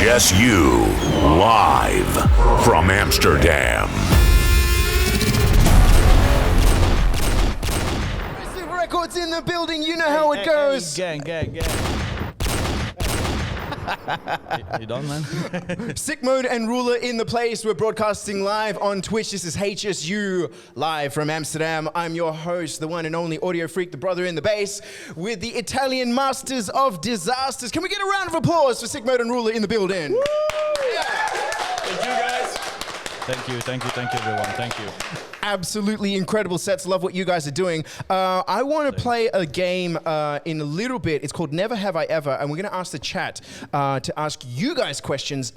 HSU, live from Amsterdam. Massive Records in the building, you know how it goes. Gang. You done, man? Sick Mode and Ruler in the place. We're broadcasting live on Twitch. This is HSU, live from Amsterdam. I'm your host, the one and only audio freak, the brother in the bass, with the Italian masters of disasters. Can we get a round of applause for Sick Mode and Ruler in the building? Woo! Yeah. Thank you, guys. Thank you, everyone. Thank you. Absolutely incredible sets. Love what you guys are doing. I want to play a game in a little bit. It's called Never Have I Ever, and we're going to ask the chat to ask you guys questions.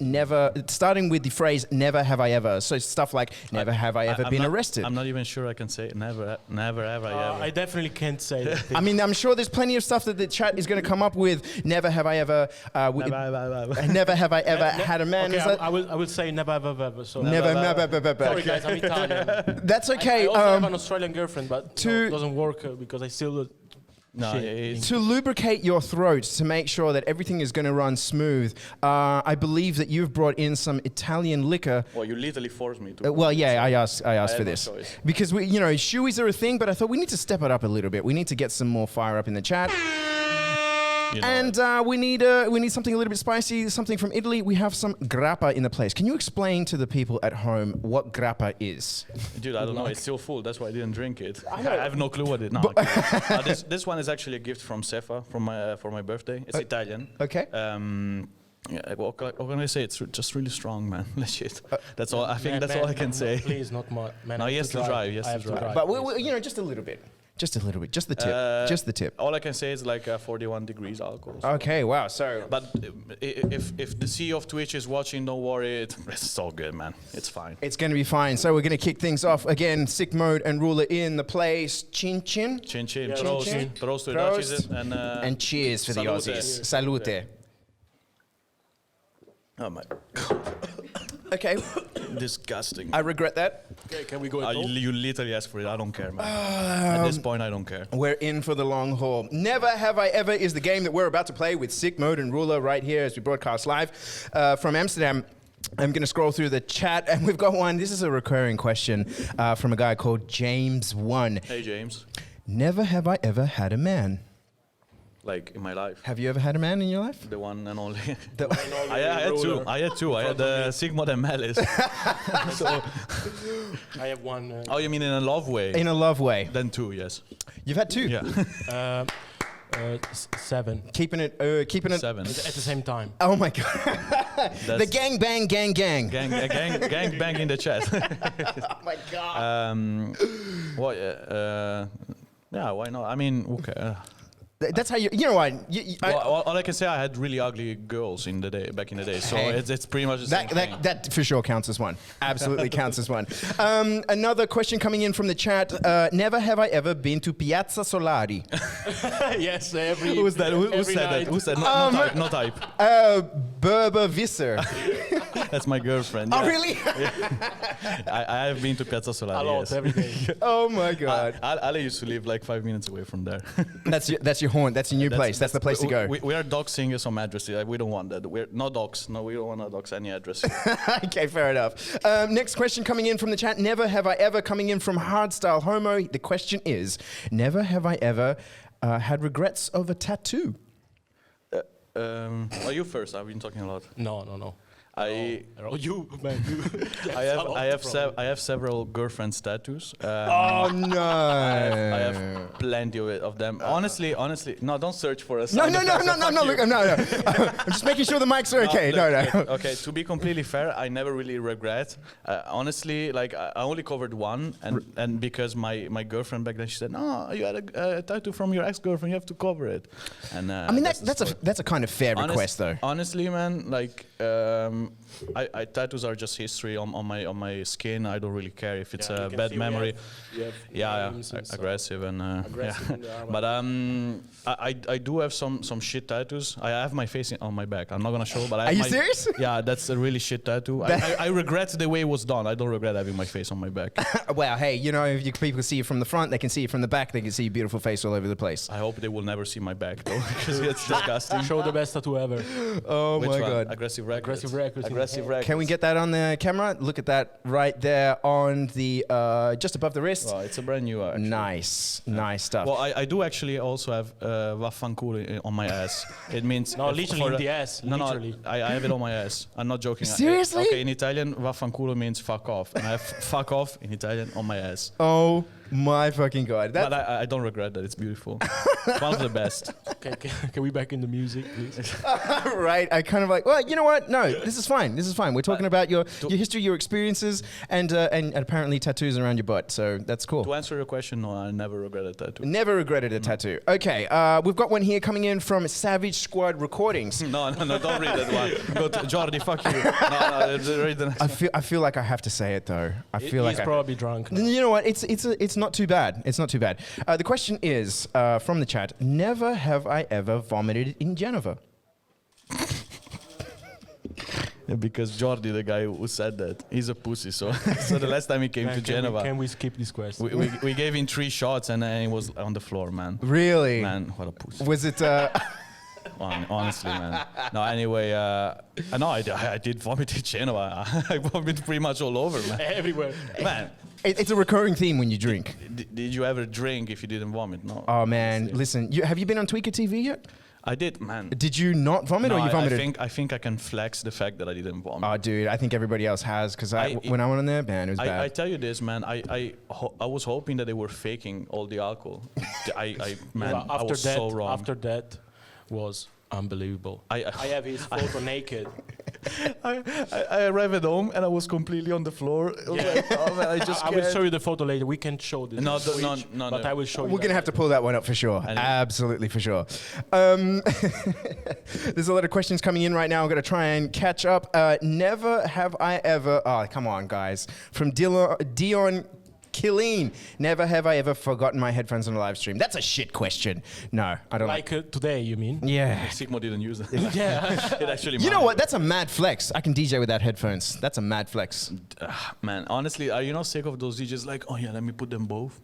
Starting with the phrase "Never have I ever." So stuff like "Never have I ever been arrested." I'm not even sure I can say never have I ever. I definitely can't say that. I mean, I'm sure there's plenty of stuff that the chat is going to come up with. Never have I ever. Never have I ever had a man. Okay, Is that? I will say never ever. So Never. Sorry, guys, I'm Italian. That's okay. I also have an Australian girlfriend, but it doesn't work because I still. To lubricate your throat, to make sure that everything is going to run smooth, I believe that you've brought in some Italian liquor. Well, you literally forced me to. I asked for no this choice. because shoeies are a thing, but I thought we need to step it up a little bit. We need to get some more fire up in the chat. And we need something a little bit spicy, something from Italy. We have some grappa in the place. Can you explain to the people at home what grappa is? Dude, I don't know. It's still full. That's why I didn't drink it. I have no clue what it is. No, this one is actually a gift from Sefa for my birthday. It's Italian. Okay. Yeah, what can I say? It's just really strong, man. Legit. That's all. I think that's all I can say. Please, not my man. No, he has to drive. He has to drive. But just a little bit. Just a little bit. Just the tip. Just the tip. All I can say is like 41 degrees alcohol. So. Okay, wow. So, But if the CEO of Twitch is watching, don't worry. It's all good, man. It's fine. it's going to be fine. So we're going to kick things off again. Sick Mode and Ruler in the place. Chin chin. Chin. Yeah, Prost. chin. Prost to the Prost. Dutchies And cheers for the Salute. Aussies. Salute. Oh my. Okay. Disgusting. I regret that. Okay, can we go? You literally asked for it. I don't care, man. At this point, I don't care. We're in for the long haul. Never Have I Ever is the game that we're about to play with Sick Mode and Ruler right here as we broadcast live from Amsterdam. I'm going to scroll through the chat, and we've got one. This is a recurring question from a guy called James1. Hey, James. Never have I ever had a man. Like in my life. Have you ever had a man in your life? The one and only. The- I had two. I had Sigmund and Malice. So, I have one. oh, you mean in a love way? In a love way. Then two, yes. You've had two. Yeah. 7 Keeping it. 7. at the same time. Oh my god. The That's- gang bang. Gang bang in the chat. Oh my god. What? Yeah, why not? I mean, okay. That's how you know what? All I can say, I had really ugly girls back in the day. So Hey. it's pretty much the same thing. That for sure counts as one. Absolutely counts as one. Another question coming in from the chat. Never have I ever been to Piazza Solari. Yes, every. Who said that? night. Who said no type? Berber Visser. That's my girlfriend. Oh yeah. really? I have been to Piazza Solari. A lot, yes. every day. Oh my god. Ale used to live like 5 minutes away from there. That's your haunt. That's your new place. That's the place to go. We are doxing some addresses. Like, we don't want that. We're no dox. No, we don't want to dox any address. Okay, fair enough. Next question coming in from the chat. Never have I ever, coming in from Hardstyle Homo. The question is, never have I ever had regrets of a tattoo? You first. I've been talking a lot. No. You, man. I have several girlfriends' tattoos. Oh no! I have plenty of them. Honestly, no, don't search for us. No. Look, no. I'm just making sure the mics are okay. No. Okay, to be completely fair, I never really regret. Honestly, like I only covered one, and because my girlfriend back then, she said, "No, you had a tattoo from your ex-girlfriend. You have to cover it." And I mean that's a kind of fair request though. Honestly, man, like tattoos are just history on my skin. I don't really care if it's Yeah, a you can bad see we memory. have Yeah, names and stuff. aggressive and Aggressive in the arm. But I do have some shit tattoos. I have my face on my back. I'm not gonna show, but I Are have you my- serious? Yeah, that's a really shit tattoo. I regret the way it was done. I don't regret having my face on my back. Well, hey, you know, if people see you from the front, they can see you from the back. They can see your beautiful face all over the place. I hope they will never see my back though, because it's disgusting. Show the best tattoo ever. Oh Which my one? god! Aggressive records. Aggressive records. Aggressive records. Can we get that on the camera? Look at that right there on the just above the wrist. Well, it's a brand new. Actually. Nice stuff. Well, I do actually also have Vaffanculo on my ass. It means No, literally for in the ass. No, Literally. I have it on my ass. I'm not joking. Seriously? Okay, in Italian, Vaffanculo means fuck off, and I have fuck off in Italian on my ass. Oh my fucking god! But I don't regret that. It's beautiful. It's one of the best. Can we back in the music, please? Right, I kind of like. Well, you know what? No, this is fine. This is fine. We're talking about your history, your experiences, and apparently tattoos around your butt. So that's cool. To answer your question, no, I never regretted that tattoo. Never regretted a tattoo. Okay, we've got one here coming in from Savage Squad Recordings. No, don't read that one. Go to Jordi, fuck you. No, read the next I feel like I have to say it though. I feel like He's probably drunk. now. You know what? It's not too bad. It's not too bad. The question is from the chat: never have I ever vomited in Geneva. Yeah, because Jordi, the guy who said that, he's a pussy. So the last time he came to Can Geneva, Can we skip this question? we gave him 3 shots and then he was on the floor, man. Really? Man, what a pussy. Was it? Honestly, man. No, anyway, no, I did vomit in Genova. I vomited pretty much all over, man. Everywhere. Man, It's a recurring theme when you drink. did you ever drink if you didn't vomit? No. Oh man, listen. Have you been on Tweaker TV yet? I did, man. Did you not vomit, No, or you vomited? I think I can flex the fact that I didn't vomit. Oh, dude, I think everybody else has because when I went on there, man, it was bad. I tell you this, man. I was hoping that they were faking all the alcohol. Man, But I was so wrong. After that was unbelievable. I have his photo naked. I arrived at home and I was completely on the floor. It was like, oh, man, I just I will can't. show you the photo later. We can show this. No, footage, no, But no. I will show you. We're gonna have to pull that one up for sure. Anyway. Absolutely for sure. There's a lot of questions coming in right now. I'm gonna try and catch up. Never have I ever. Oh, come on, guys. From Dion Killeen. Never have I ever forgotten my headphones on a live stream. That's a shit question. No, I don't like. Like today, you mean? Yeah. Sigmo didn't use it. Yeah. It actually. You know mattered. what? That's a mad flex. I can DJ without headphones. That's a mad flex. Man, honestly, are you not sick of those DJs like, oh yeah, let me put them both?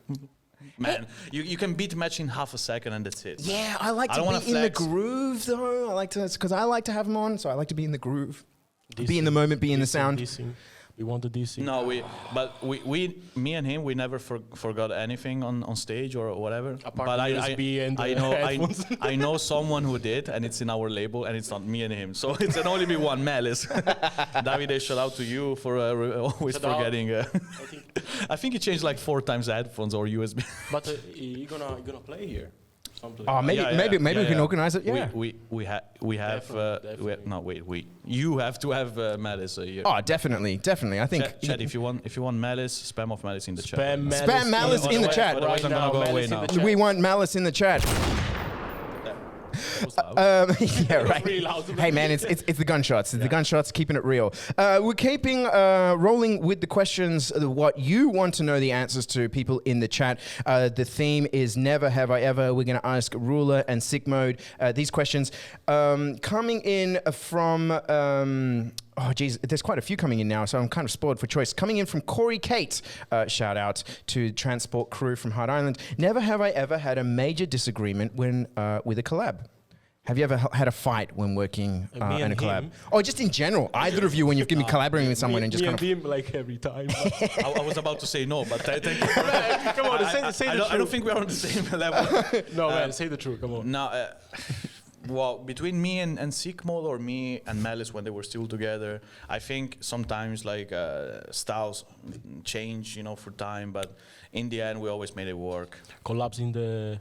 Man, you can beat match in half a second and that's it. Yeah, I like I to don't wanna be in the flex. groove though. I like to because I like to have them on, so I like to be in the groove, be in the moment, be in the sound. Dissing. We want the DC. No, me and him, we never forgot anything on stage or whatever. Apart but from USB and I the know, headphones. I know someone who did, and it's in our label, and it's not me and him. So it can only be one Malice. Davide, shout out to you for always Shout out. forgetting. I think he changed like 4 times the headphones or USB. But you gonna play here? Someplace. Oh, maybe we can organize it. Yeah. We have Definitely. no wait you have to have Malice here. Oh, definitely. I think. Chat, if you want Malice, spam off Malice in the chat. Spam Malice in the chat. Otherwise I'm gonna go away now. We want Malice in the chat. Yeah, right. really loud. Hey man, it's the gunshots. It's the gunshots keeping it real. We're keeping rolling with the questions. What you want to know the answers to, people in the chat. The theme is never have I ever. We're going to ask Ruler and Sick Mode these questions coming in from. Oh, geez, there's quite a few coming in now, so I'm kind of spoiled for choice. Coming in from Corey Kate, shout out to Transport Crew from Hard Island. Never have I ever had a major disagreement when with a collab. Have you ever had a fight when working in a and collab? him. Or just in general, either of you when you've been collaborating with someone and just me kind and of... him like every time. I was about to say no, but thank you. Come on, say the truth. I don't think we're on the same level. No, man, say the truth. Come on. No, well, between me and Sigmod or me and Malice when they were still together, I think sometimes like styles change, for time. But in the end, we always made it work. Collapse in the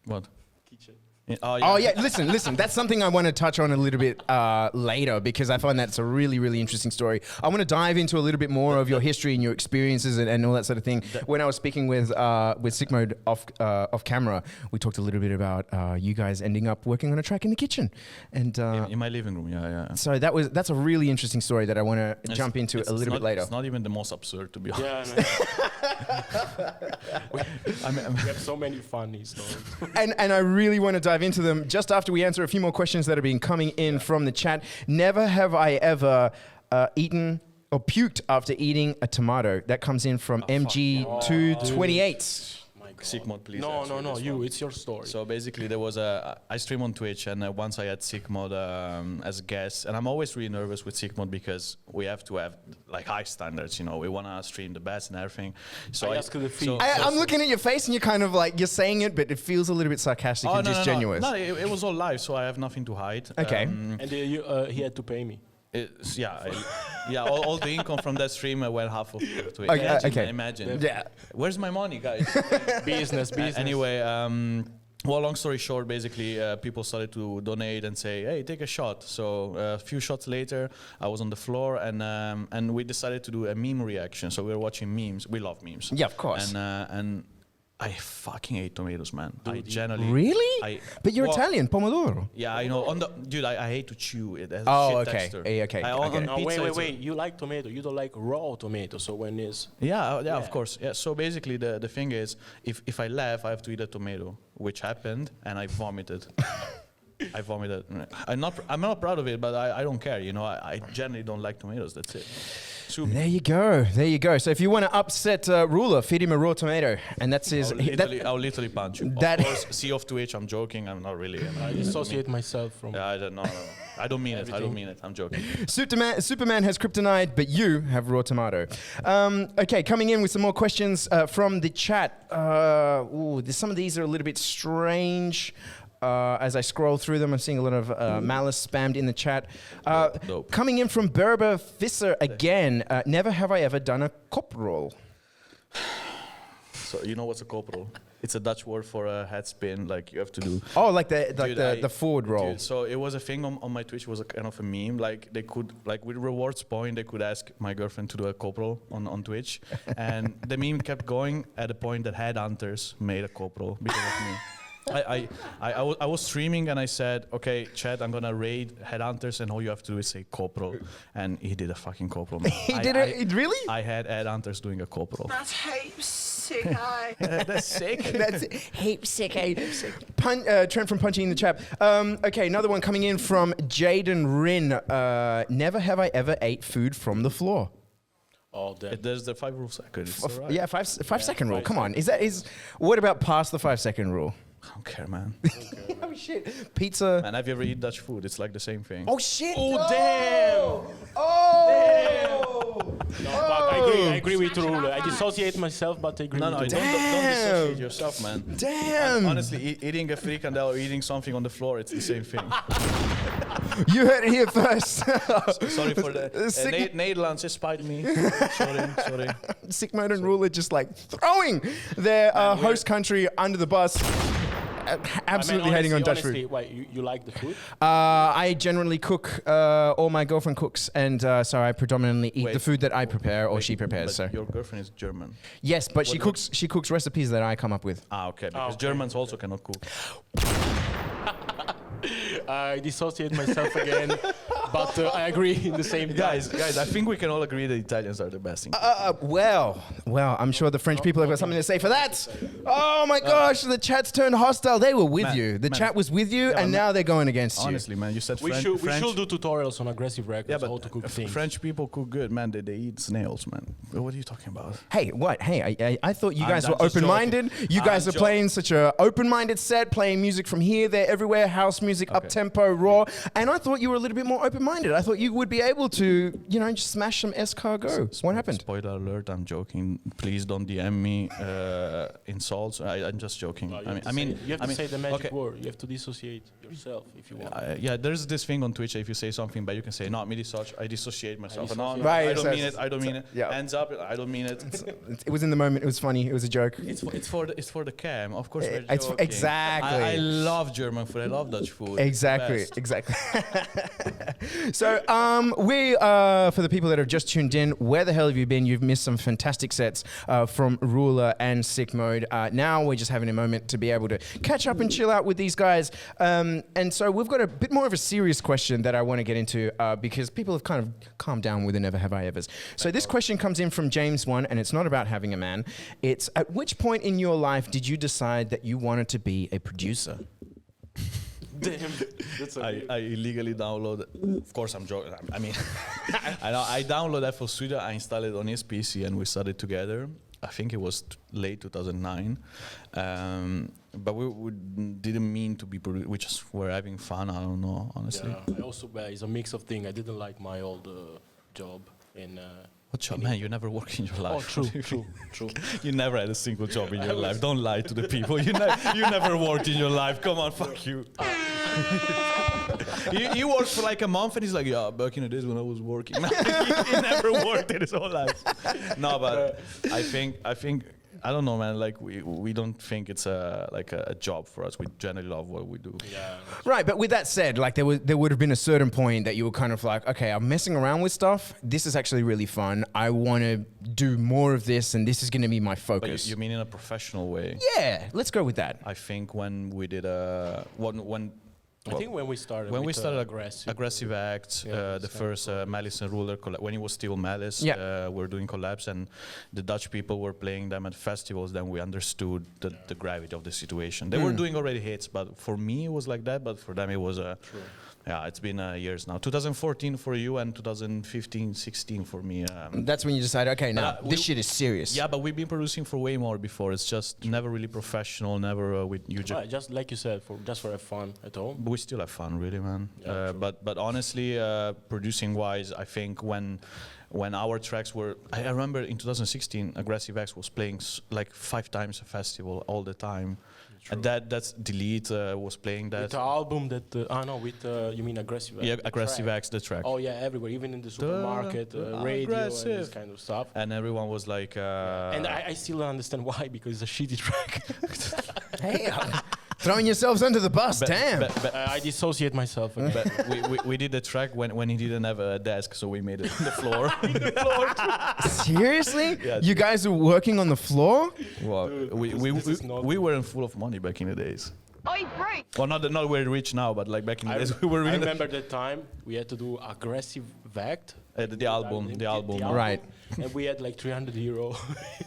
What? kitchen. Oh yeah, listen. That's something I want to touch on a little bit later because I find that's a really, really interesting story. I want to dive into a little bit more of your history and your experiences and all that sort of thing. When I was speaking with Sick Mode off camera, we talked a little bit about you guys ending up working on a track in the kitchen, and in my living room. Yeah. so that's a really interesting story that I want to jump into a little bit later. It's not even the most absurd, to be honest. We have so many funny stories. And I really want to dive into them just after we answer a few more questions that have been coming in from the chat. Never have I ever eaten or puked after eating a tomato. That comes in from MG228. Sick Mode, please. No, answer this you. one. It's your story. So basically, there was I stream on Twitch, and once I had Sick Mode as a guest, and I'm always really nervous with Sick Mode because we have to have like high standards. We want to stream the best and everything. So I ask the fee. I'm looking at your face and you're kind of like, you're saying it, but it feels a little bit sarcastic and disingenuous. No, it was all live, so I have nothing to hide. Okay. And he had to pay me. All the income from that stream went half of to it. Okay. Imagine. Yeah. Where's my money, guys? Business. Anyway, well, long story short, basically, people started to donate and say, "Hey, take a shot." So a few shots later, I was on the floor, and we decided to do a meme reaction. So we were watching memes. We love memes. Yeah, of course. And I fucking hate tomatoes, man. I generally Really? But you're Italian, pomodoro. Yeah, I know. Dude, I hate to chew it. It has Oh, shit okay. texture. Okay. On No, pizza, wait. You like tomato. You don't like raw tomato. So when it's... Yeah, of course. Yeah. So basically, the thing is, if I laugh, I have to eat a tomato, which happened, and I vomited. I vomited. I'm not proud of it, but I don't care. I generally don't like tomatoes. That's it. Soup. There you go. So if you want to upset Ruler, feed him a raw tomato, and that's his. I'll literally punch you. That- Of course, see off Twitch. I'm joking. I'm not really. I dissociate myself from... Yeah, I don't know. I don't mean it. I don't mean it. I'm joking. Superman has kryptonite, but you have raw tomato. Okay, coming in with some more questions from the chat. Some of these are a little bit strange. As I scroll through them, I'm seeing a lot of malice spammed in the chat. Dope. Coming in from Berber Fisser again. Never have I ever done a cop roll. So you know what's a corporal? It's a Dutch word for a head spin, like you have to do. Oh, like the forward roll. Dude, so it was a thing on my Twitch. It was a kind of a meme. Like they could, like with rewards point, they could ask my girlfriend to do a corporal on Twitch, and the meme kept going at the point that headhunters made a corporal because of me. I was streaming and I said, okay, chat, I'm gonna raid headhunters and all you have to do is say corporal, and he did a fucking corporal. He did it really? I had headhunters doing a corporal. That's heaps sick, eh? That's sick. That's heap sick, Trent from Punchy in the chat. Okay, another one coming in from Jaden Rin. Never have I ever ate food from the floor. Oh, There's the 5 rules. Right. Yeah, 5 second rule. Come on, what about past the 5 second rule? I don't care, man. Oh shit, pizza. And have you ever eaten Dutch food? It's like the same thing. Oh shit! Oh, damn! Oh! No, but I agree with Ruler. I dissociate myself, but I agree No, with don't Ruler. dissociate yourself, man. Damn! Honestly, eating a frikandel or eating something on the floor, it's the same thing. You heard it here first. Sorry for the... Nederlands is spite me. Sorry. Sick Mode and Ruler just like throwing their host country under the bus. Absolutely hating on Dutch food. Wait, you like the food? I generally cook, or my girlfriend cooks, and so I predominantly eat the food that I prepare or she prepares. But So your girlfriend is German. yes, but she cooks recipes that I come up with. Okay, because Germans also cannot cook. I dissociate myself again, but I agree in the same time. Guys, I think we can all agree that Italians are the best thing. Well, I'm sure the French people have got something to say for that. Oh my gosh, the chat's turned hostile. They were with you. The chat was with you, and now they're going against you. Honestly, man, you said We should do tutorials on aggressive records, Yeah, but how to cook things. French people cook good, man. They eat snails, man. What are you talking about? Hey, what? Hey, I thought you I'm guys were just open-minded. joking. You guys I'm are playing such a open-minded set, playing music from here, there, everywhere, house music, up-tempo, raw. And I thought you were a little bit more open-minded. I thought you would be able to, just smash some escargot. What happened? Spoiler alert! I'm joking. Please don't DM me insults. I'm just joking. No, I mean, you have to say the magic okay. word. You have to dissociate yourself if you want. Yeah, there's this thing on Twitch. If you say something bad, you can say, "No, I dissociate myself." dissociate. No, Right, I don't so mean it. I don't mean it. yeah. Hands up. I don't mean it. It was in the moment. It was funny. It was a joke. It's for the cam. Of course, we're It's joking. exactly. I love German food. I love Dutch food. Exactly, Best. exactly. So, we for the people that have just tuned in, where the hell have you been? You've missed some fantastic sets from Ruler and Sick Mode. Now we're just having a moment to be able to catch up and chill out with these guys. And so we've got a bit more of a serious question that I want to get into because people have kind of calmed down with the Never Have I Evers. So this question comes in from James 1, and it's not about having a man. It's, at which point in your life did you decide that you wanted to be a producer? Damn, that's I illegally downloaded. Of course, I'm joking. I mean, I downloaded FL Studio. I installed it on his PC, and we started together. I think it was late 2009, but we didn't mean to be. We just were having fun. I don't know, honestly. Yeah, I also it's a mix of things. I didn't like my old job in. What job, man? You never worked in your life. Oh, true. You never had a single job in your life. Don't lie to the people. You never worked in your life. Come on, fuck you. He worked for like a month, and he's like, yeah, back in the days when I was working. he never worked in his whole life. No, but I think I don't know, man. Like we don't think it's a job for us. We generally love what we do. Yeah. Right, but with that said, like there would have been a certain point that you were kind of like, okay, I'm messing around with stuff. This is actually really fun. I want to do more of this, and this is going to be my But focus. you mean in a professional way? Yeah, let's go with that. I think when we did I think when we started. when we with, started aggressive. Aggressive Acts, Yeah, the so first Malice and Ruler, when it was still Malice, Yeah. we're doing collabs, and the Dutch people were playing them at festivals. Then we understood the gravity of the situation. They were doing already hits, but for me it was like that. But for them it was yeah, it's been years now. 2014 for you, and 2015, 16 for me. That's when you decide, okay, now we- this shit is serious. Yeah, but we've been producing for way more before. It's just never really professional. Never with you. Right, just like you said, just for fun at home. But we still have fun, really, man. Yeah, true. But honestly, producing wise, I think when our tracks were, I remember in 2016, Aggressive X was playing like 5 times a festival all the time. And that's Delete was playing that. With the album that you mean Aggressive X? Yeah, the Aggressive track. X, the track. Oh yeah, everywhere, even in the supermarket, radio, and this Aggressive. kind of stuff. And everyone was like. And I still don't understand why, because it's a shitty track. Hey, throwing yourselves under the bus, damn. I dissociate myself. Again. But we did the track when he didn't have a desk, so we made it on the floor. Seriously? Yeah. You guys were working on the floor? Well, this is not- we weren't full of money back in the days. Oi, break! Well, not we're rich now, but like back in the days we were I really remember that time we had to do Aggressive Act. the album. Right. And we had like 300 euro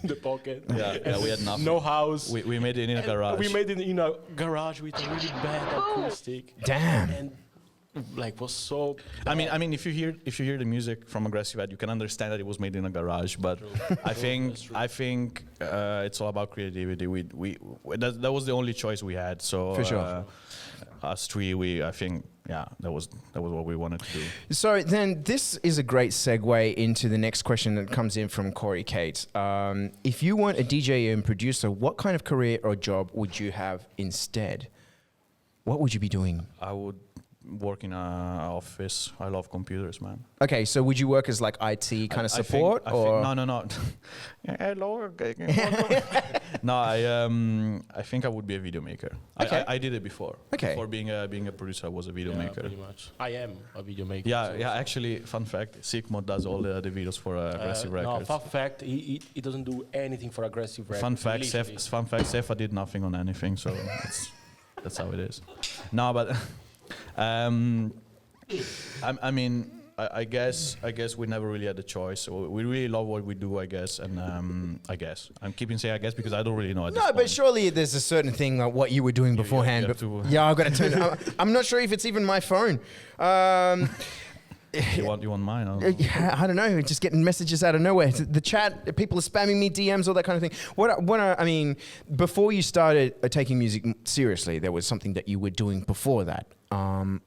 in the pocket. Yeah, we had nothing. No house. We made it in a And garage. We made it in a garage with a really bad acoustic. Damn. And like was so. I mean, if you hear the music from Aggressive Ad, you can understand that it was made in a garage. But I think it's all about creativity. That was the only choice we had. So For sure. Us three, I think, yeah, that was what we wanted to do. So then this is a great segue into the next question that comes in from Corey Kate. If you weren't a DJ and producer, what kind of career or job would you have instead? What would you be doing? I would work in an office. I love computers, man. Okay, so would you work as like IT kind of I support think, or? no. Hello. No, I think I would be a video maker. Okay. I did it before. Okay. Before being a producer, I was a video maker. Pretty much. I am a video maker. Yeah, so- yeah. Actually, fun fact: Sigmod does all the videos for Aggressive No, Records. fun fact, he doesn't do anything for Aggressive Records. Fun fact: literally. Sefa did nothing on anything, so that's how it is. No, but I mean, I guess we never really had a choice. So we really love what we do, I guess, and I guess I'm keeping saying I guess because I don't really know. At this No, but point. surely there's a certain thing like what you were doing beforehand. have to- Yeah, I've got to turn. I'm not sure if it's even my phone. You want mine? Yeah, I don't know. Just getting messages out of nowhere. The chat, people are spamming me DMs, all that kind of thing. I mean, before you started taking music seriously, there was something that you were doing before that.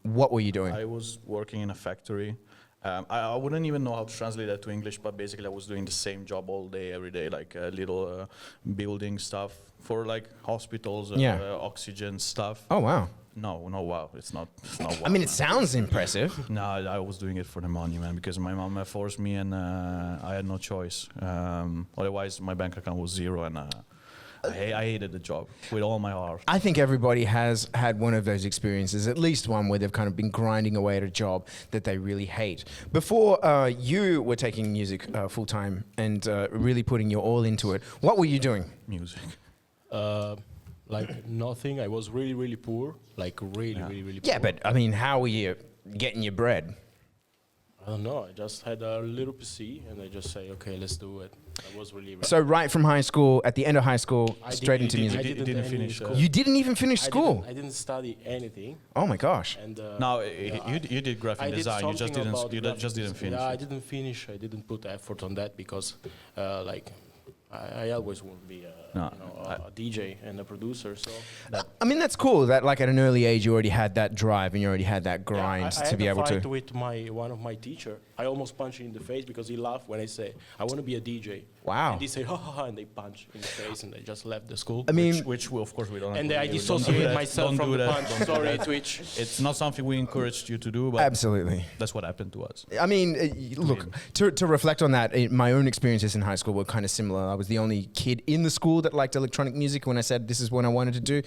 What were you doing? I was working in a factory. I wouldn't even know how to translate that to English, but basically I was doing the same job all day, every day, like little building stuff for like hospitals, oxygen stuff. Oh wow. No, wow, it's not wow. I mean, it sounds impressive. No, I was doing it for the money, man, because my mom forced me and I had no choice. Otherwise, my bank account was zero and I hated the job with all my heart. I think everybody has had one of those experiences, at least one where they've kind of been grinding away at a job that they really hate. Before you were taking music full time and really putting your all into it, what were you doing? Music. Like nothing. I was really, really poor. Like really poor. Yeah, but I mean, how were you getting your bread? I don't know. I just had a little PC and I just say, okay, let's do it. I was really. So right from high school, at the end of high school, straight into music. You didn't finish. You didn't even finish school. I didn't study anything. Oh my gosh. And No, you did graphic design. You just didn't finish. Yeah, I didn't finish. I didn't put effort on that because, I always want to be a DJ and a producer. So I mean, that's cool that like at an early age you already had that drive and you already had that grind to be able to. I had a fight with one of my teacher. I almost punched him in the face because he laughed when I say I want to be a DJ. Wow. And he said ha ha ha, and they punch in the face and they just left the school. I mean, which we, of course we don't. And I dissociate myself from the punch. Sorry, Twitch. It's not something we encouraged you to do, but absolutely. that's what happened to us. I mean, look, to reflect on that, my own experiences in high school were kind of similar. I was the only kid in the school that liked electronic music. When I said this is what I wanted to do,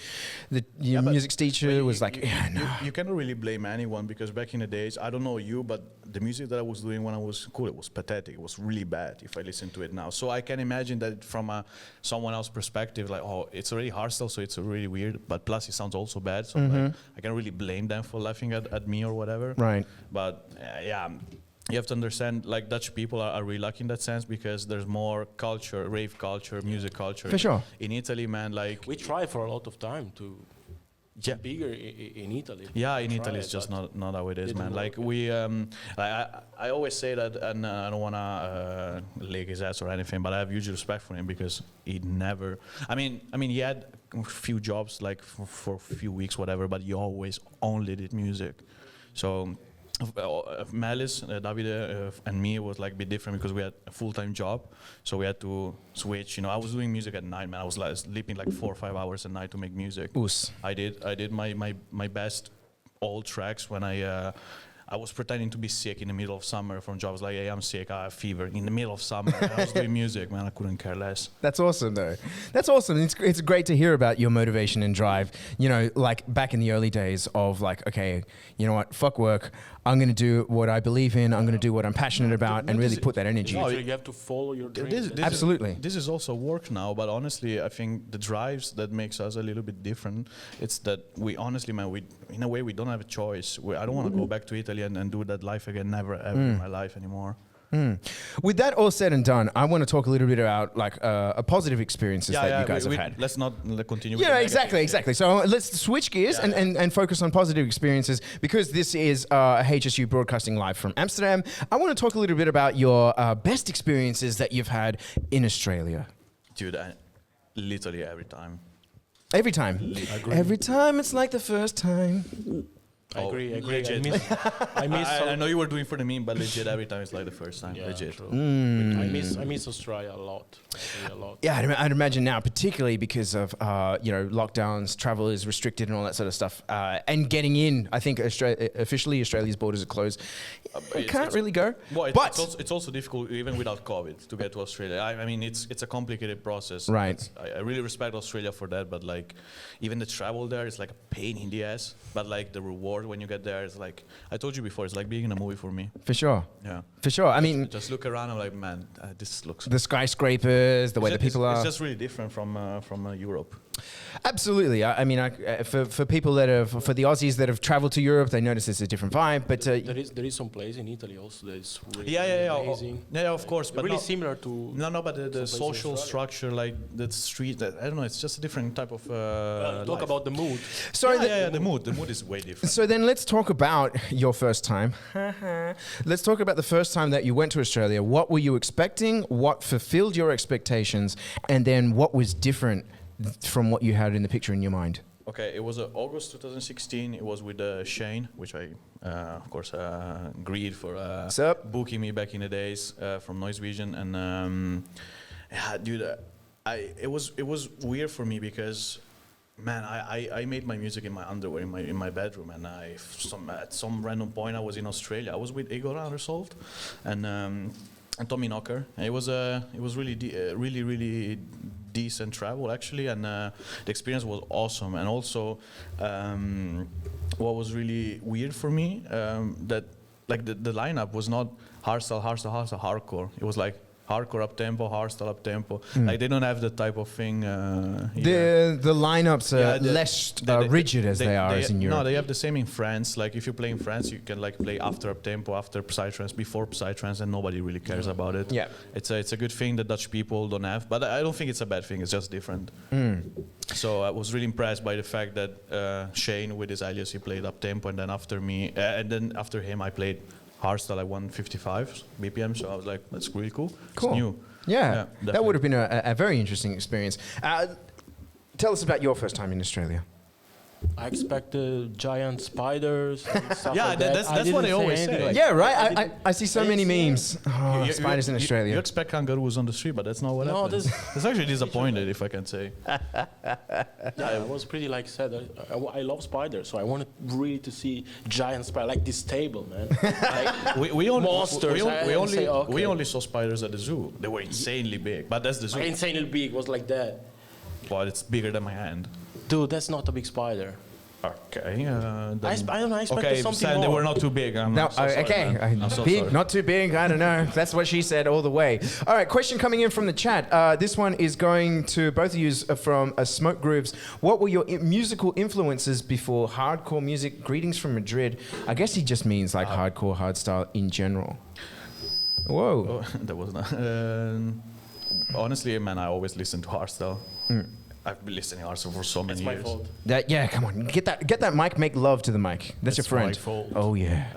the music teacher was like, yeah, no. You cannot really blame anyone because back in the days, I don't know you, but the music that I was doing when I was cool, it was pathetic. It was really bad if I listen to it now. So I can imagine that from someone else's perspective, like, oh, it's already hardstyle, so it's really weird. But plus, it sounds also bad. So like, I can't really blame them for laughing at me or whatever. Right. But yeah. You have to understand, like Dutch people are really lucky in that sense because there's more culture, rave culture, music culture. For sure. In Italy, man, like We try for a lot of time to get bigger in Italy. Yeah, in Italy it's just not how it is, man. Like we, I always say that, and I don't wanna lick his ass or anything, but I have huge respect for him because he never. I mean, he had a few jobs like for a few weeks, whatever, but he always only did music. So. Malice, Davide, and me was like a bit different because we had a full-time job, so we had to switch. You know, I was doing music at night, man. I was like sleeping like 4 or 5 hours a night to make music. Oos. I did my best all tracks when I was pretending to be sick in the middle of summer from jobs. Like, hey, I'm sick, I have fever. In the middle of summer, I was doing music, man. I couldn't care less. That's awesome, though. That's awesome. It's great to hear about your motivation and drive. You know, like back in the early days of like, okay, you know what, fuck work. I'm going to do what I believe in. I'm going to do what I'm passionate about and really put that energy. No, you have to follow your dreams. Absolutely. This is also work now, but honestly, I think the drives that makes us a little bit different. It's that we honestly, man, we in a way we don't have a choice. I don't want to go back to Italy and do that life again. Never ever in my life anymore. With that all said and done, I want to talk a little bit about like a positive experises that you guys have had. Let's not continue. With Yeah, exactly. So let's switch gears and focus on positive experiences because this is HSU Broadcasting Live from Amsterdam. I want to talk a little bit about your best experiences that you've had in Australia. Dude, literally every time. Every time. Every time it's like the first time. I agree. Legit. I know you were doing for the meme, but legit every time it's like the first time. Yeah, legit. True. I miss Australia a lot. Yeah, I'd imagine now, particularly because of lockdowns, travel is restricted and all that sort of stuff, and getting in. I think officially Australia's borders are closed. You can't really go. Well, it's also difficult even without COVID to get to Australia. I mean, it's a complicated process. Right. I really respect Australia for that, but like even the travel there is like a pain in the ass. But like the reward when you get there is like I told you before, it's like being in a movie for me. For sure. Yeah. For sure. I mean, just look around. I'm like, man, this looks. The skyscrapers, the way the people are. It's just really different from Europe. Absolutely. I mean, for people that have, for the Aussies that have traveled to Europe, they notice it's a different vibe. But there is some place in Italy also that is really Yeah, amazing. yeah, of course, but really not- similar to. No, but the places in social Australia. structure, like the street, I don't know, it's just a different type of. Talk life. about the mood. sorry, The mood is way different. so then let's talk about your first time. Let's talk about the first time that you went to Australia. What were you expecting? What fulfilled your expectations? And then what was different from what you had in the picture in your mind? Okay, it was August 2016. It was with Shane, which I, of course, agreed for Sup? booking me back in the days from Noise Vision. And yeah, dude, it was weird for me because, man, I made my music in my underwear in my bedroom, and at some random point I was in Australia. I was with Igor Unresolved and Tommy Knocker. And it was really really decent travel actually, and the experience was awesome. And also, what was really weird for me that like the lineup was not hardstyle, hardcore. It was like hardcore up tempo, hardstyle up tempo. Like they don't have that type of thing. Here. The lineups are Yeah, less rigid as they are as in Europe. No, they have the same in France. Like if you play in France, you can like play after up tempo, after psytrance, before psytrance, and nobody really cares about it. Yeah. it's a good thing that Dutch people don't have, but I don't think it's a bad thing. It's just different. So I was really impressed by the fact that Shane with his alias, he played up tempo, and then after me, and then after him, I played hardstyle at 155 BPM. So I was like, that's really cool. Cool. It's new. Yeah, that definitely. would have been a very interesting experience. Tell us about your first time in Australia. I expected giant spiders and stuff Yeah, like that. that's what didn't they always anything say. like- Yeah, right. didn't- I see so I many didn't see memes. Oh, You- spiders in Australia. You expect kangaroos on the street, but that's not what No, happened. this- It's actually disappointed, if I can say. Yeah, I was pretty like sad. I love spiders, so I wanted really to see giant spider like this table, man. Like, We only Monsters, we, I we only say, okay. we only saw spiders at the zoo. They were insanely big, but that's the zoo. insanely big was like that. Well, it's bigger than my hand. Dude, that's not a big spider. Okay. I don't know. I expected okay, something Sam, they more. were not too big. I'm No, so sorry, okay. man. I'm so Big, sorry. not too big. I don't know. That's what she said all the way. All right, question coming in from the chat. This one is going to both of you from Smoke Grooves. What were your musical influences before hardcore music? Greetings from Madrid. I guess he just means like hardcore, hardstyle in general. Whoa. Oh, that was not. Honestly, man, I always listen to hardstyle. I've been listening to hardstyle for so many It's my years. fault. Yeah, come on. Get that mic. Make love to the mic. That's your It's my friend. fault. Oh, yeah.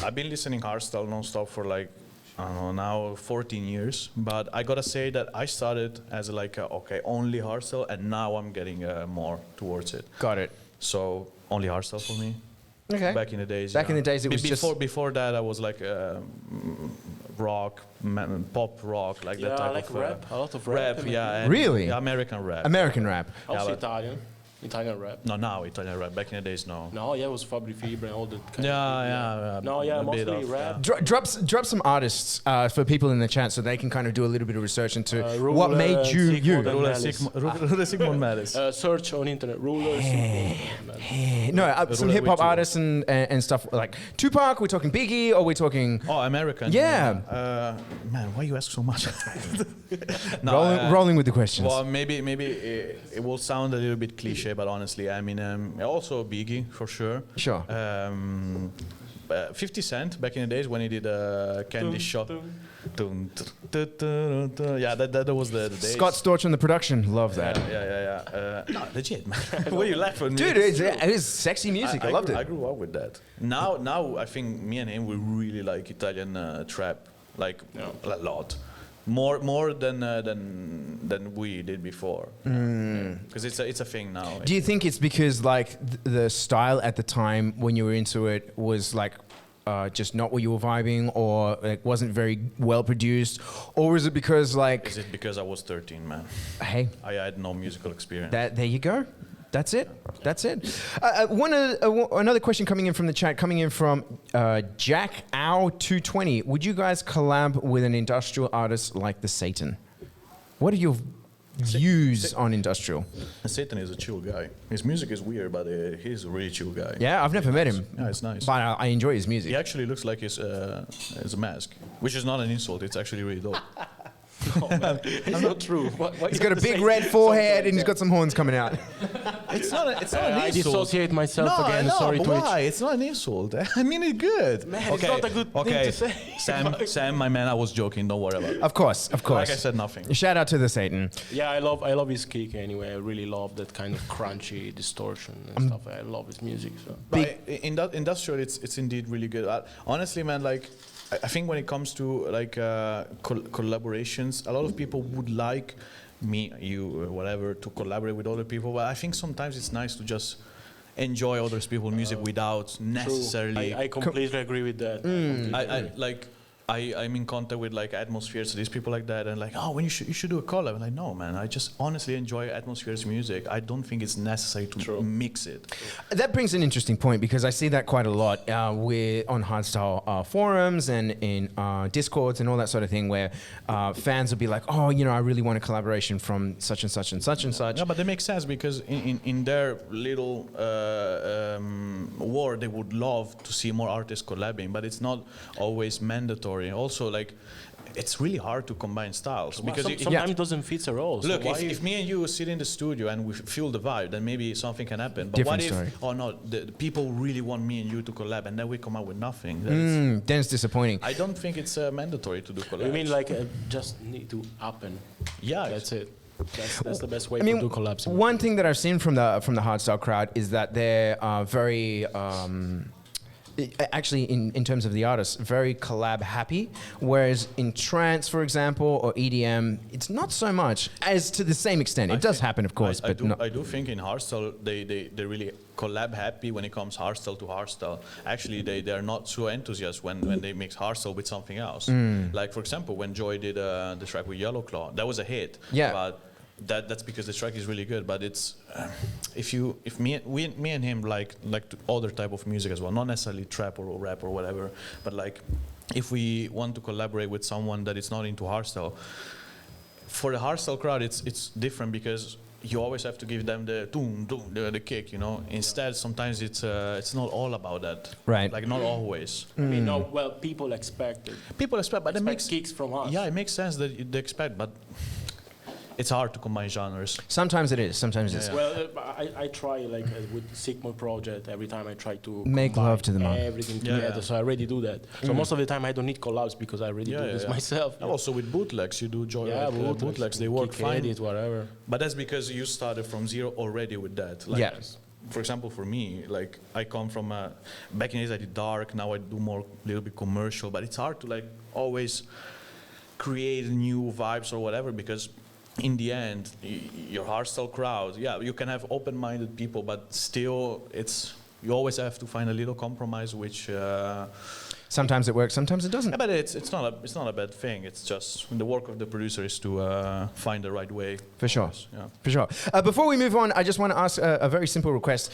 I've been listening hardstyle non-stop for like, I don't know, now 14 years. But I gotta say that I started as like, only hardstyle, and now I'm getting more towards it. Got it. So only hardstyle for me. Okay. Back in the days. Back in the days, it was just- before that. I was like rock, pop rock, like that Yeah, type like of rap. A lot of rap. yeah. and- Really? Yeah, American rap. American rap. Also but- Italian rap. No, now Italian rap. Back in the days, no. No, yeah, it was Fabri Fibra and all that kind Yeah. No, yeah, a bit mostly of, rap. Drop some artists for people in the chat so they can kind of do a little bit of research into what Ruler, made you Sigmund you. and Ruler Malice. Sigmund Malice. Search on internet. Rulers. No, some Ruler hip hop with you. artists and stuff like Tupac. We're talking Biggie, or we're talking Oh, American. Yeah. Man, why you ask so much? No, rolling with the questions. Well, maybe it will sound a little bit cliche, but honestly, Eminem, also Biggie for sure. Sure. 50 Cent back in the days when he did Candy Shop. Yeah, that was the days. Scott Storch on the production. Love that. Yeah. No, legit, man. Why you laughing? Dude, it's sexy music. I loved I it. grew up with that. Now I think me and him we really like Italian trap, like a lot, more than we did before. Because it's a thing now. Do you think it's because like the style at the time when you were into it was like just not what you were vibing, or it wasn't very well produced, or is it because like Is it because I was 13, man? hey, I had no musical experience. there you go. That's it. That's it. Another question coming in from the chat, coming in from Jack Ow 220. Would you guys collab with an industrial artist like the Satan? What are your views on industrial? Satan is a chill guy. His music is weird, but he's a really chill guy. Yeah, I've never met him. Yeah, it's nice. But I enjoy his music. He actually looks like his mask, which is not an insult. It's actually really dope. No, man, it's not true. What He's you got a have to big say red something forehead like and he's that? got some horns coming out. It's not an I insult. dissociate myself No, again. no, Sorry, but Twitch. why? It's not an insult. I mean it good. Man, it's not a good thing to say. Sam, my man, I was joking. Don't worry about it. Of course, of course. Like I said, nothing. Shout out to the Satan. Yeah, I love his kick anyway. I really love that kind of crunchy distortion and stuff. I love his music. So. But in that industrial, it's indeed really good. Honestly, man, like I think when it comes to like collaborations, a lot of people would like me, you, or whatever, to collaborate with other people. But I think sometimes it's nice to just enjoy other people's music without necessarily. I completely agree with that. I'm in contact with like Atmospheres, so these people like that, and like, oh, when you should do a collab. I'm like, no, man, I just honestly enjoy Atmospheres music. I don't think it's necessary to mix it. That brings an interesting point because I see that quite a lot on hardstyle forums and in discords and all that sort of thing, where fans will be like, oh, I really want a collaboration from such and such and such and such. Yeah, but that makes sense because in their little world, they would love to see more artists collabing, but it's not always mandatory. Also, like, it's really hard to combine styles because sometimes it doesn't fit at all. Look, so if me and you sit in the studio and we feel the vibe, then maybe something can happen. But Different what if, story. oh no, the people really want me and you to collab, and then we come out with nothing? Then it's disappointing. I don't think it's mandatory to do collabs. I mean, like, just need to happen. Yeah, That's it. That's the best way I mean, to do collabs. one thing that I've seen from the hardstyle crowd is that they're very. Actually, in terms of the artists, very collab happy, whereas in trance, for example, or EDM, it's not so much. As to the same extent, it does happen, of course, but not. I do think in hardstyle they really collab happy when it comes hardstyle to hardstyle. Actually, they are not so enthusiastic when they mix hardstyle with something else. Like for example, when Joy did the track with Yellow Claw, that was a hit. Yeah. But that's because the track is really good. But it's if me and him like other type of music as well, not necessarily trap or rap or whatever, but like if we want to collaborate with someone that is not into hardstyle, for the hardstyle crowd it's different because you always have to give them the doom, the kick, Instead, sometimes it's not all about that. Right. Like not always. I mean, no, well, people expect it. People expect, but it makes kicks from us. Yeah, it makes sense that they expect, but it's hard to combine genres. Sometimes it is. Sometimes it's. Well, I try like with Sigma project. Every time I try to Make combine love to the mob. everything Yeah, together. yeah. So I already do that. So most of the time I don't need collabs because I already do this myself. And also with bootlegs, you do bootlegs. They work kick, fine. edit, whatever. But that's because you started from zero already with that. Like, Yeah. For example, for me, like I come from back in the days I did dark. Now I do more little bit commercial. But it's hard to like always create new vibes or whatever because in the end, your hardstyle crowd, you can have open-minded people, but still, you always have to find a little compromise, which. Sometimes it works. Sometimes it doesn't. Yeah, but it's not a bad thing. It's just the work of the producer is to find the right way. For sure. always, yeah. For sure. Before we move on, I just want to ask a very simple request.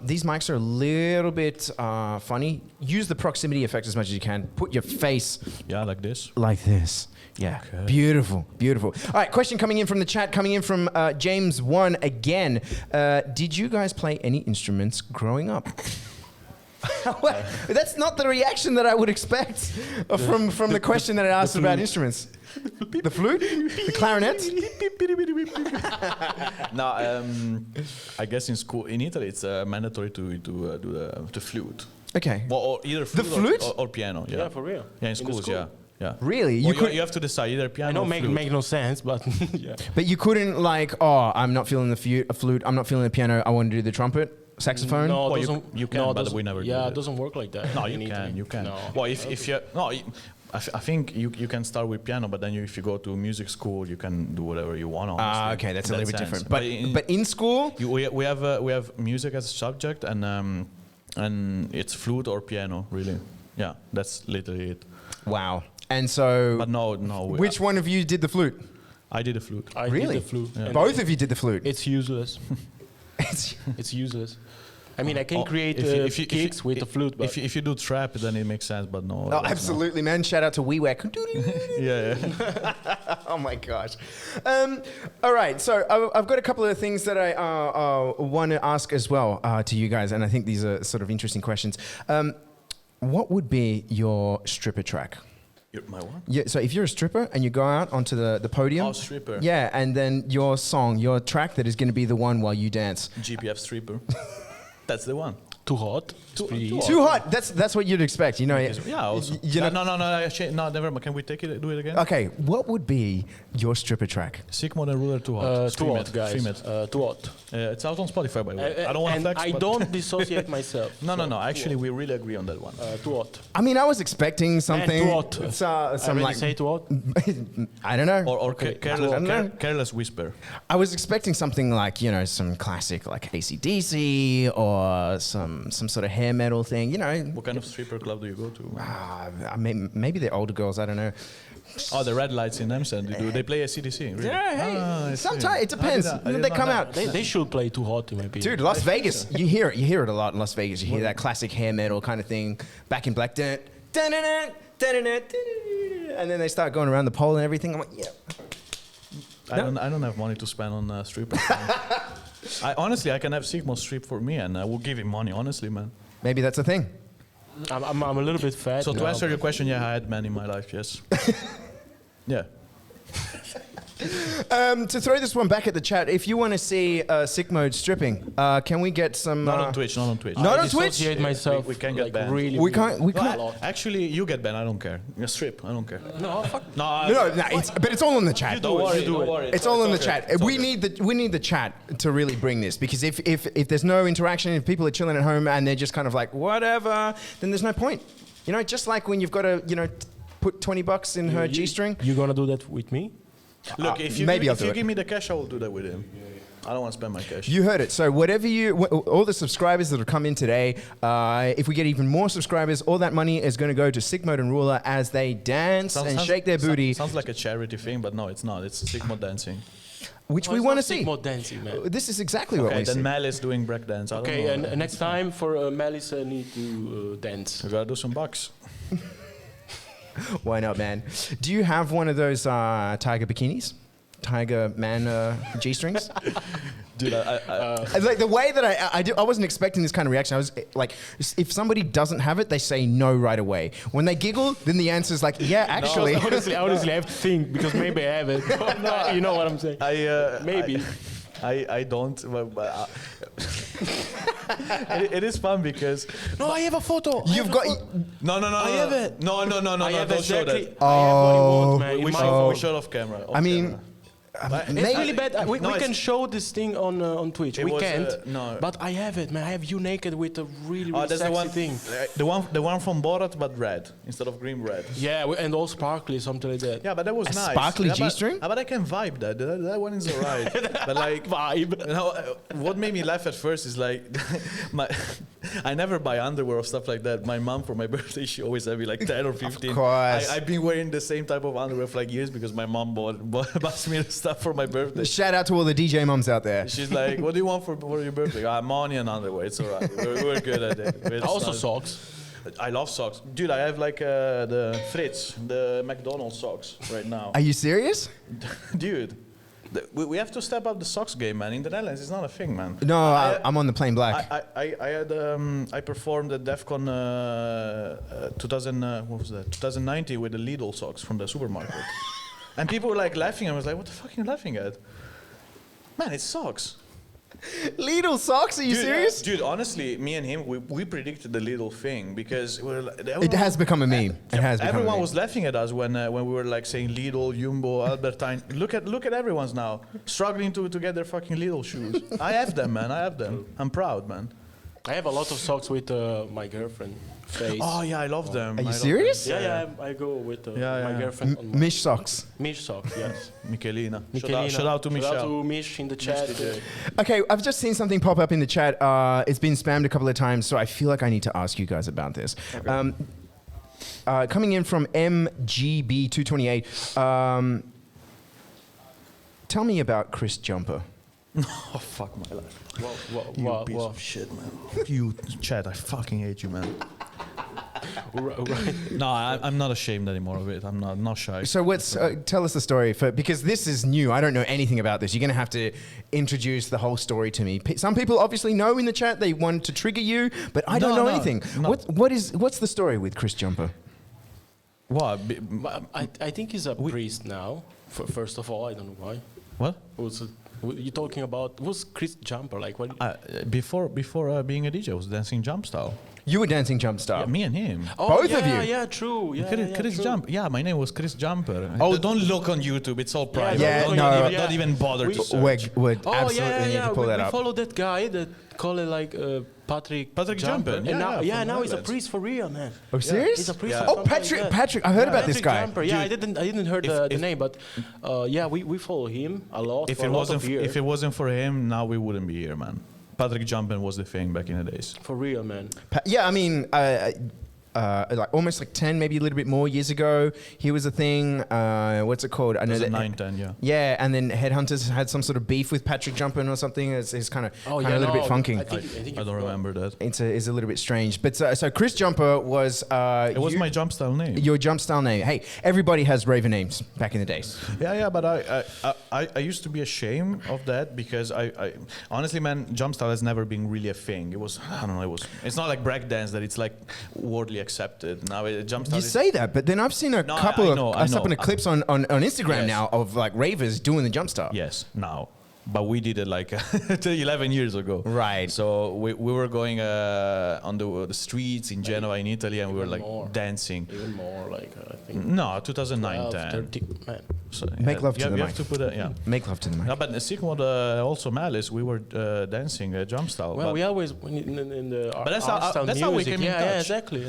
These mics are a little bit funny. Use the proximity effect as much as you can. Put your face Yeah, like this. like this. Yeah. Okay. Beautiful. Beautiful. All right. Question coming in from the chat, coming in from James1 again. Did you guys play any instruments growing up? That's not the reaction that I would expect from the question that I asked about instruments. The flute? The clarinet? No, I guess in school in Italy it's mandatory to do the flute. Okay. Well, or either flute, flute? Or piano. Yeah. Yeah, for real. Yeah, in the schools. school? Yeah. Really? You have to decide either piano I know or flute. make no sense, but yeah. But you couldn't like, oh, I'm not feeling the flute. I'm not feeling the piano. I want to do the trumpet, saxophone. No, Well, doesn't, you can, no, but doesn't- we never do Yeah, that. it doesn't work like that. No, in you Italy. can. You can. No. Well, if you no, I think you can start with piano, but then if you go to music school, you can do whatever you want. Honestly, Okay, that's in a little that bit sense. different. But in school, we have music as a subject, and it's flute or piano, really. Yeah, that's literally it. wow. And so, But no. which one of you did the flute? I did a flute. I Really? did the flute. and Both of you did the flute. It's useless. It's- It's useless. I mean, I can Oh, create if you- kicks with the flute, but If you do trap, then it makes sense. But no. oh, that's not. absolutely, man. Shout out to WeWack. Yeah. Oh my gosh. All right, so I've got a couple of things that I want to ask as well to you guys, and I think these are sort of interesting questions. What would be your stripper track? My what? Yeah, so if you're a stripper and you go out onto the podium. Oh, stripper. Yeah, and then your song, your track that is going to be the one while you dance. GPF stripper. That's the one. Too hot. Too hot. That's what you'd expect, you know. Yeah, also. You know. No, actually, no, never mind. Can we do it again? Okay, what would be your stripper track? Sigmund and Ruler Too Hot. Too Stream hot, it, guys. stream it. Too hot. It's out on Spotify, by the way. I don't want to and flex, I but don't dissociate myself. No. Actually, we really agree on that one. Too hot. I mean, I was expecting something. too hot. Some I like say too hot. I don't know. Or careless, I don't know. careless whisper. I was expecting something like, you know, some classic like AC/DC or some sort of hair metal thing, you know. What kind of stripper club do you go to? Maybe they're older girls, I don't know. Oh, the red lights in Amsterdam. They play ACDC. Really? Yeah, hey, I see. sometimes it depends. I did They not come know. out. They should play too hot in my opinion. Dude, Las Vegas, you hear it a lot in Las Vegas. You hear that classic hair metal kind of thing, Back in Black, dun, dun, dun, dun, dun, dun, dun, dun, and then they start going around the pole and everything. I'm like, yeah. I don't have money to spend on strippers. I can have Sigmund strip for me, and I will give him money. Honestly, man. Maybe that's a thing. I'm a little bit fat. So to now. answer your question, yeah, I had men in my life. Yes. Yeah. To throw this one back at the chat, if you want to see Sick Mode stripping, can we get some? Not on Twitch. Not on Twitch. Not I on Twitch? dissociate myself. We can get like banned. Really, We can't. We can't. Well, actually, you get banned. I don't care. You strip. I don't care. No, fuck. No, No, but it's all in the chat. You do it. do it. worry. It's all in the okay. chat. It's We okay. need the chat to really bring this, because if there's no interaction, if people are chilling at home and they're just kind of like whatever, then there's no point. You know, just like when you've got to, you know, put $20 in her G-string. You gonna do that with me? Look, if you maybe I'll if do you it. give me the cash, I will do that with him. I don't want to spend my cash. You heard it. So whatever all the subscribers that have come in today, if we get even more subscribers, all that money is going to go to Sigmund and Ruler as they dance and shake their booty, Sounds like a charity thing, but no, it's not. It's Sigmund dancing. which we want to see. More dancing, man. This is exactly what Okay, we see. then Mel is doing breakdance. Okay, and next time for Melis need to dance. We gotta do some bucks. Why not, man? Do you have one of those tiger bikinis? Tiger man G-strings? Dude, It's like the way that I wasn't expecting this kind of reaction. I was like, if somebody doesn't have it, they say no right away. When they giggle, then the answer is like, yeah, actually. honestly, I have to think because maybe I have it. You know what I'm saying? Maybe. I don't. But, it is fun because No, I have a photo. You've got. no. I have it. No. I have Don't show exactly. that. I have what you want, man. We In my show phone. we showed off camera. I mean, It's maybe- really bad. We No, can it's- show this thing on Twitch. It We was, can't. no. But I have it, man. I have you naked with a really, Oh, really that's sexy the one thing. The one from Borat, but red instead of green red. Yeah, and all sparkly, something like that. Yeah, but that was A nice. sparkly Yeah, G-string? But I can vibe that. That one is alright. But like, Vibe. you know, what made me laugh at first is like, I never buy underwear or stuff like that. My mom for my birthday, she always had me like 10 or 15. Of course. I've been wearing the same type of underwear for like years because my mom bought me the stuff for my birthday. Shout out to all the DJ moms out there. She's like, "What do you want for your birthday?" Money and underwear. It's alright. We're good at it. It's Also not- socks. I love socks, dude. I have like the Fritz, the McDonald's socks right now, Are you serious? dude. We have to step up the socks game, man. In the Netherlands, it's not a thing, man. No, I'm on the plain black. I had I performed at DEFCON 2019 with the Lidl socks from the supermarket, and people were like laughing. I was like, "What the fuck are you laughing at?" Man, it's socks. Lidl socks? Are you serious? Dude, honestly, me and him, we predicted the Lidl thing because It has become a meme. It has become a Everyone meme. was laughing at us when we were like saying Lidl, Jumbo, Albertine. Look at everyone's now struggling to get their fucking Lidl shoes. I have them, man. I have them. I'm proud, man. I have a lot of socks with my girlfriend face. Oh yeah, I love them. Are you I love serious? them. Yeah, I go with Yeah, my yeah. girlfriend on my Mish socks. Mish socks, yes. Michelina. Michelina. Shout out to Michelle. Shout out to Mish in the chat. Okay, I've just seen something pop up in the chat. It's been spammed a couple of times, so I feel like I need to ask you guys about this. Coming in from MGB228, tell me about Chris Jumper. Oh fuck my life. You Well, piece of shit, man. You Chad, I fucking hate you, man. right. No, I'm not ashamed anymore of it. I'm not shy. So tell us the story, because this is new. I don't know anything about this. You're going to have to introduce the whole story to me. Some people obviously know in the chat. They want to trigger you, but I don't know anything. no. What's the story with Chris Jumper? What? But I think he's a priest now. First of all, I don't know why. What? You're talking about who's Chris Jumper? Like what? Before being a DJ, I was dancing jump style. You were dancing jump style. Yeah, me and him. Both of you? Yeah, true. Yeah, Chris true. Jump. Yeah, my name was Chris Jumper. Oh, don't look on YouTube. It's all private. Yeah, don't, no. don't even bother to search. We're Oh absolutely need to pull we that up. follow that guy that call it like Patrick Jumper. And Yeah, now, from now he's a Netherlands. priest for real, man. Oh, serious? He's a priest. Yeah. or Oh, something Patrick. like that. Patrick. I heard about this Patrick guy. Jumper. Yeah, I didn't heard the if- name, but we follow him a lot. If for it a lot wasn't of years. if it wasn't for him, now we wouldn't be here, man. Patrick Jumping was the thing back in the days. For real, man. Yeah, I mean, like almost like 10, maybe a little bit more years ago, he was a thing. What's it called? I know that 9, 10, yeah. Yeah, and then Headhunters had some sort of beef with Patrick Jumpin or something. It's kind of a little bit funky. I think I don't remember that. It's a little bit strange. But so Chris Jumper was. It was my jump style name. Your jump style name. Hey, everybody has raver names back in the days. Yeah, but I used to be ashamed of that because I honestly, man, jump style has never been really a thing. It was, I don't know, it's not like breakdance that it's like worldly accepted. Now jump style You say that, but then I've seen a couple of clips on Instagram Yes. now of like ravers doing the jump style. Yes, now. But we did it like 11 years ago. Right. So we were going on the streets in Genoa in Italy and we were like more. dancing. even more like I think. No, 2009, 12, 10. 13, man. So, Make love to you the have mic. to put a, yeah. Make love to the mic. No, but Sigmund also Malice, we were dancing jump style. Well, but we always in the But that's art style how we music. came in yeah, touch. exactly.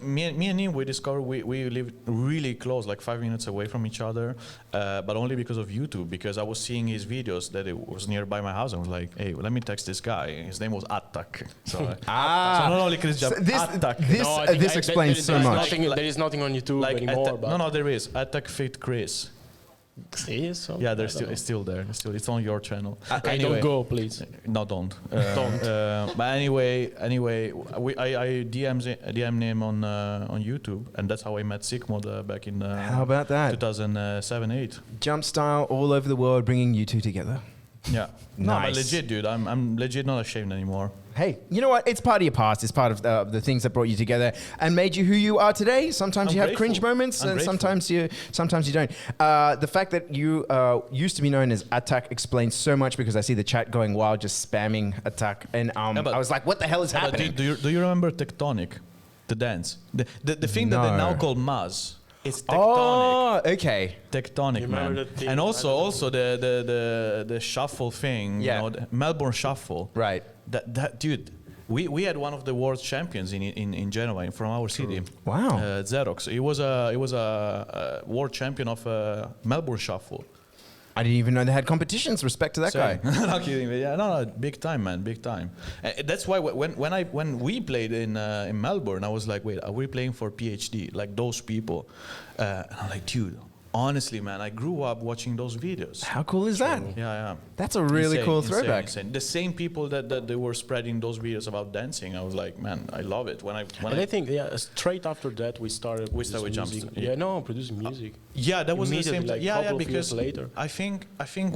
me and him, we discovered we lived really close, like 5 minutes away from each other, but only because of YouTube. Because I was seeing his videos that it was nearby my house. I was like, hey, let me text this guy. His name was Attak. So, so not only Chris Jump, Attak. This explains so much. There is nothing on YouTube Like anymore. But no, there is Attak Fit Chris. See, so Yeah, I there's don't know. it's still there. It's on your channel. Okay, don't go, please. No, don't. Don't. But anyway, I DM'd him on YouTube, and that's how I met Sigmund back in How about that? 2007-8. Jump style all over the world, bringing you two together. Yeah. No, but Nice. legit, dude. I'm legit not ashamed anymore. Hey, you know what? It's part of your past. It's part of the things that brought you together and made you who you are today. Sometimes I'm you have grateful. cringe moments, I'm and grateful. sometimes you don't. The fact that you used to be known as Attack explains so much because I see the chat going wild, just spamming Attack, and but- I was like, "What the hell is But happening?" do you remember Tectonic, the dance, the thing that they No. now call Maz? It's Tectonic. Oh, okay. Tectonic, You remember man. that thing? And I also the shuffle thing, Yeah. you know, the Melbourne Shuffle. Right. That dude, we had one of the world champions in Genoa from our city. Wow. Xerox. He was a world champion of Melbourne Shuffle. I didn't even know they had competitions. Respect to that guy. Not kidding. But yeah, no, big time, man, big time. That's why when we played in Melbourne, I was like, wait, are we playing for PhD like those people? And I'm like, dude, honestly, man, I grew up watching those videos. How cool is that? Yeah. That's a really Insane, cool insane, throwback. insane. The same people that they were spreading those videos about dancing, I was like, man, I love it. When And I think straight after that we started. We started with music. Jumpstyle, Yeah, no, producing music. yeah, that was the Immediately, same. like, Yeah, couple of because years later. I think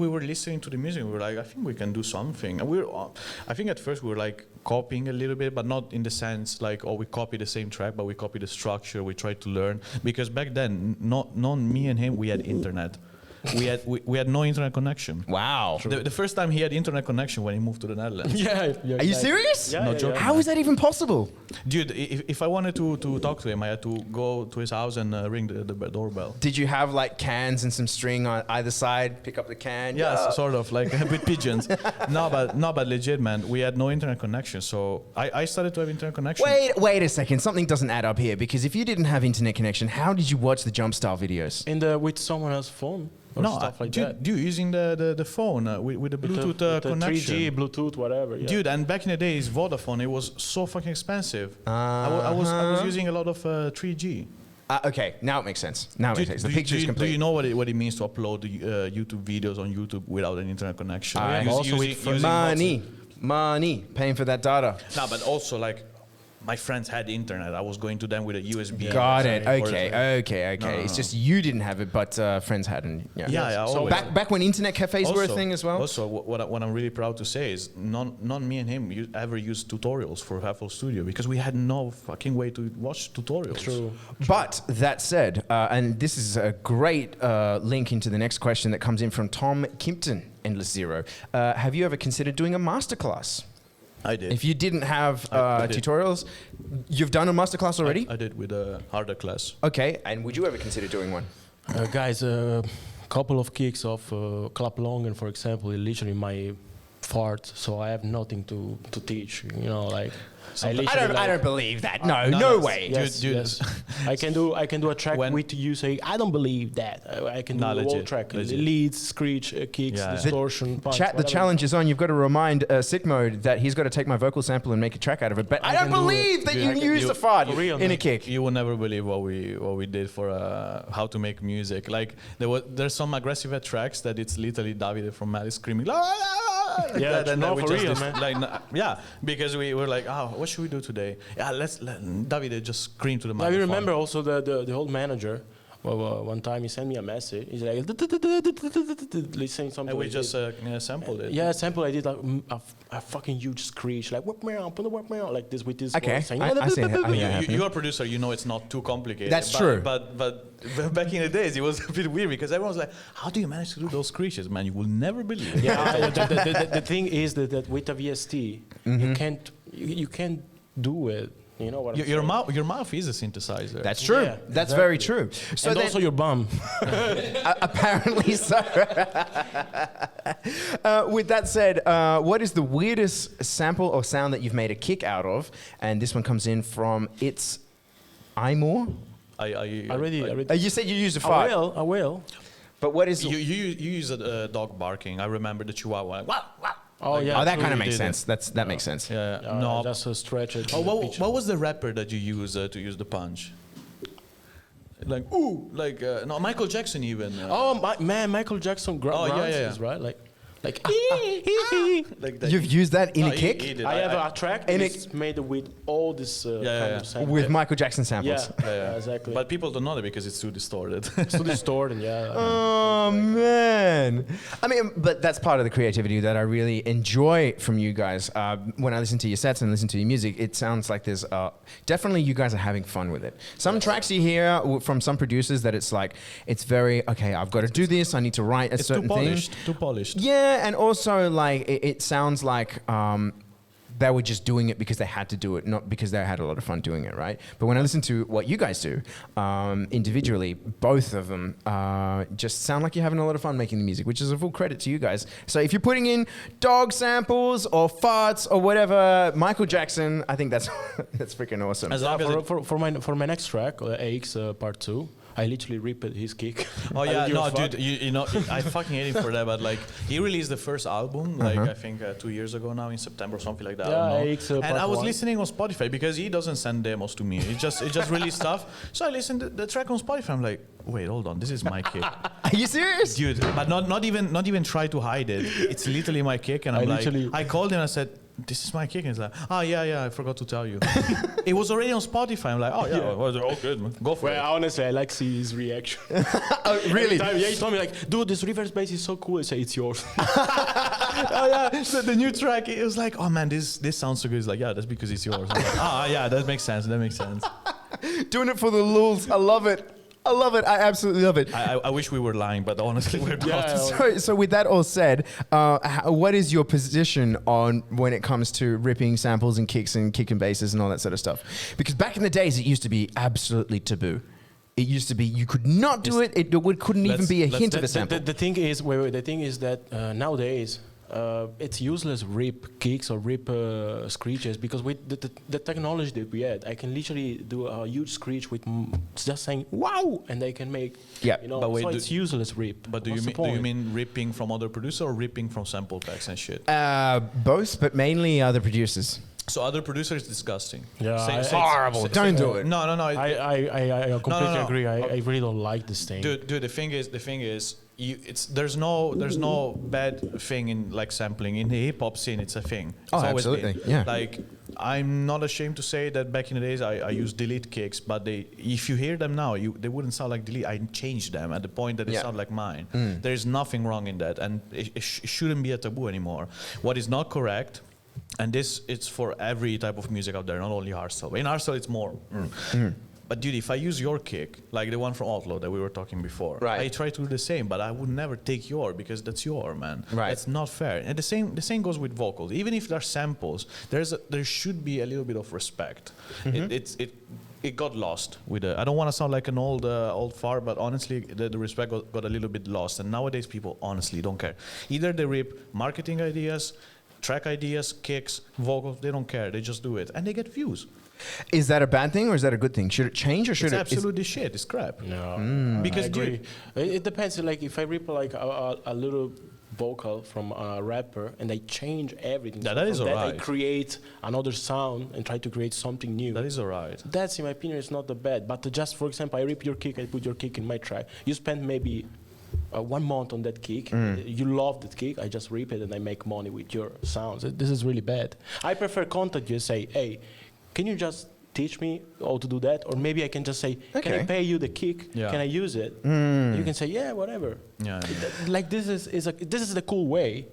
we were listening to the music. We were like, I think we can do something. And I think at first we were like copying a little bit, but not in the sense like, oh, we copy the same track, but we copy the structure. We tried to learn because back then, not me and him, we had internet. We had no internet connection. Wow. The first time he had internet connection when he moved to the Netherlands. Yeah. Are you serious? Yeah, No yeah, joke. yeah. How is that even possible? Dude, if I wanted to talk to him, I had to go to his house and ring the doorbell. Did you have like cans and some string on either side? Pick up the can. Yeah, sort of like with pigeons. No, but legit, man. We had no internet connection, so I started to have internet connection. Wait a second. Something doesn't add up here because if you didn't have internet connection, how did you watch the jump style videos? With someone else's phone or No, stuff like dude, that. dude, using the phone with the Bluetooth With the connection. 3G, Bluetooth, whatever. Yeah. Dude, and back in the days, Vodafone, it was so fucking expensive. I was using a lot of 3G. Okay, now it makes sense. Now it makes sense. The do you- picture is do complete. you know what it means to upload YouTube videos on YouTube without an internet connection? I Using- also using money, paying for that data. No, but also like my friends had internet. I was going to them with a USB. Got it. or- Okay. No, It's no. just you didn't have it, but friends had it. Yeah, So always. back when internet cafes were a thing as well. Also, what I'm really proud to say is none me and him ever used tutorials for FL Studio because we had no fucking way to watch tutorials. True. But that said, and this is a great link into the next question that comes in from Tom Kimpton, Endless Zero. Have you ever considered doing a masterclass? I did. If you didn't have I did. tutorials, you've done a masterclass already? I did with a harder class. Okay, and would you ever consider doing one? Guys, a couple of kicks of Clap Longen, for example, is literally my fart, so I have nothing to teach. You know, like I don't believe that. No way. Yes, Dude, yes. I can do a track When- with you saying I don't believe that. I can do Nah, the whole legit, track, legit. leads, screech, kicks, Yeah. distortion. punch, The whatever. challenge is on. You've got to remind Sick Mode that he's got to take my vocal sample and make a track out of it. But I don't can do it. believe that Dude, you I can used do the it. fart For real, in a man. kick. You will never believe what we did for how to make music. Like there's some aggressive tracks that it's literally Davide from Malice screaming. "La, la, la," like Yeah, that, and no, then we for just real, dis- man. like yeah, because we were like, oh, what should we do today? Yeah, let Davide just scream to the I microphone. remember also the old manager. Well, one time he sent me a message. He's like, saying something. And we like just this. sampled it. Yeah, sample. I did like a fucking huge screech, like work me out, work me out, like this with this. Okay, voice saying, I see it. I hear it happening. You're a producer, you know it's not too complicated. That's but, true. But back in the days, it was a bit weird because everyone was like, "How do you manage to do those screeches, man? You will never believe it." Yeah, the thing is that with a VST, you can't do it. You know what? I'm Your saying? your mouth is a synthesizer. That's true. Yeah, That's exactly. very true. So And then, also your bum. apparently so. With that said, what is the weirdest sample or sound that you've made a kick out of? And this one comes in from It's Imore. I already. You said you used a I fart. will. But what is... You use a dog barking. I remember the Chihuahua. Like, "Wow, wow." Oh yeah. Oh, that true, kind of you makes did it. sense. That makes sense. Yeah. No, just a stretch it. Oh, what was the rapper that you use to use the punch? Like ooh, like no Michael Jackson even. Oh man, Michael Jackson. Oh, yeah, yeah, Is right. Like. like that. You've used that in No, a he- kick? he did. I have a track and that's made with all this kind yeah. of samples. With Michael Jackson Yeah, samples. exactly. But people don't know that because it's too distorted. it's too distorted, yeah. Oh man! I mean, but that's part of the creativity that I really enjoy from you guys. When I listen to your sets and listen to your music, it sounds like there's definitely you guys are having fun with it. Some tracks you hear from some producers that it's like it's very okay. I've got to do this. I need to write a It's too certain thing. polished. Too polished. Yeah, and also like it sounds like they were just doing it because they had to do it, not because they had a lot of fun doing it, right? But when I listen to what you guys do individually, both of them just sound like you're having a lot of fun making the music, which is a full credit to you guys. So if you're putting in dog samples or farts or whatever, Michael Jackson, I think that's that's freaking awesome. As long as it- For my next track, AX Part 2, I literally ripped his kick. Oh I yeah, don't give a no, fuck. dude, you know, I fucking hate him for that. But like, he released the first album, like I think 2 years ago now in September or something like that. Yeah, I don't know. AX, and part I was one. listening on Spotify because he doesn't send demos to me. It just released stuff. So I listened to the track on Spotify. I'm like, wait, hold on, this is my kick, Are you serious? dude. But not even try to hide it. It's literally my kick, and I'm like, I called him and I said, this is my kick. And he's like, oh yeah, I forgot to tell you. It was already on Spotify. I'm like, oh yeah, well, good, man. Go for it. Well, honestly, I like see his reaction. Oh, really? Every time, yeah, he told me like, dude, this reverse bass is so cool. I say, it's yours. Oh yeah, so the new track, it was like, oh man, this sounds so good. It's like, yeah, that's because it's yours. I'm like, ah, yeah, that makes sense. That makes sense. Doing it for the lulz. I love it. I love it. I absolutely love it. I wish we were lying, but honestly, we're not. Yeah. So with that all said, what is your position on when it comes to ripping samples and kicks and kick and basses and all that sort of stuff? Because back in the days, it used to be absolutely taboo. It used to be you could not do it. It couldn't even be a hint of a sample. The thing is, the thing is that nowadays it's useless rip kicks or rip screeches because with the technology that we had, I can literally do a huge screech with just saying wow, and they can make. Yeah, you know, but wait, so do- it's useless rip. But do What's you the mean point? ripping from other producer or ripping from sample packs and shit? Both, but mainly other producers. So other producer is disgusting. Yeah, Horrible. Don't do it. No. I completely no. agree. I really don't like this thing. Dude, the thing is, there's no bad thing in like sampling in the hip hop scene. It's a thing. It's Oh, always absolutely, been. yeah. Like I'm not ashamed to say that back in the days I used delete kicks, but if you hear them now, they wouldn't sound like delete. I changed them at the point that they sound like mine. There is nothing wrong in that, and it shouldn't be a taboo anymore. What is not correct, and this it's for every type of music out there, not only hardstyle. In hardstyle, it's more. But dude, if I use your kick, like the one from Outlaw that we were talking before, Right. I try to do the same, but I would never take your because that's your, man. Right. That's not fair. And the same goes with vocals. Even if they're samples, there should be a little bit of respect. It got lost with I don't want to sound like an old fart, but honestly, the respect got a little bit lost. And nowadays, people honestly don't care. Either they rip marketing ideas, track ideas, kicks, vocals. They don't care. They just do it, and they get views. Is that a bad thing or is that a good thing? Should it change or should It's it? absolutely shit. It's crap. No, Because I agree. dude- It depends. Like if I rip like a little vocal from a rapper and I change everything. Yeah, so that is from alright. I create another sound and try to create something new. That is alright. That's, in my opinion, is not the bad. But just, for example, I rip your kick, I put your kick in my track. You spend maybe 1 month on that kick. You love that kick. I just rip it and I make money with your sounds. This is really bad. I prefer contact you, say, hey, can you just teach me how to do that? Or maybe I can just say, can I Okay. pay you the kick? Yeah. Can I use it? You can say, yeah, whatever. Yeah. Like this is the cool way,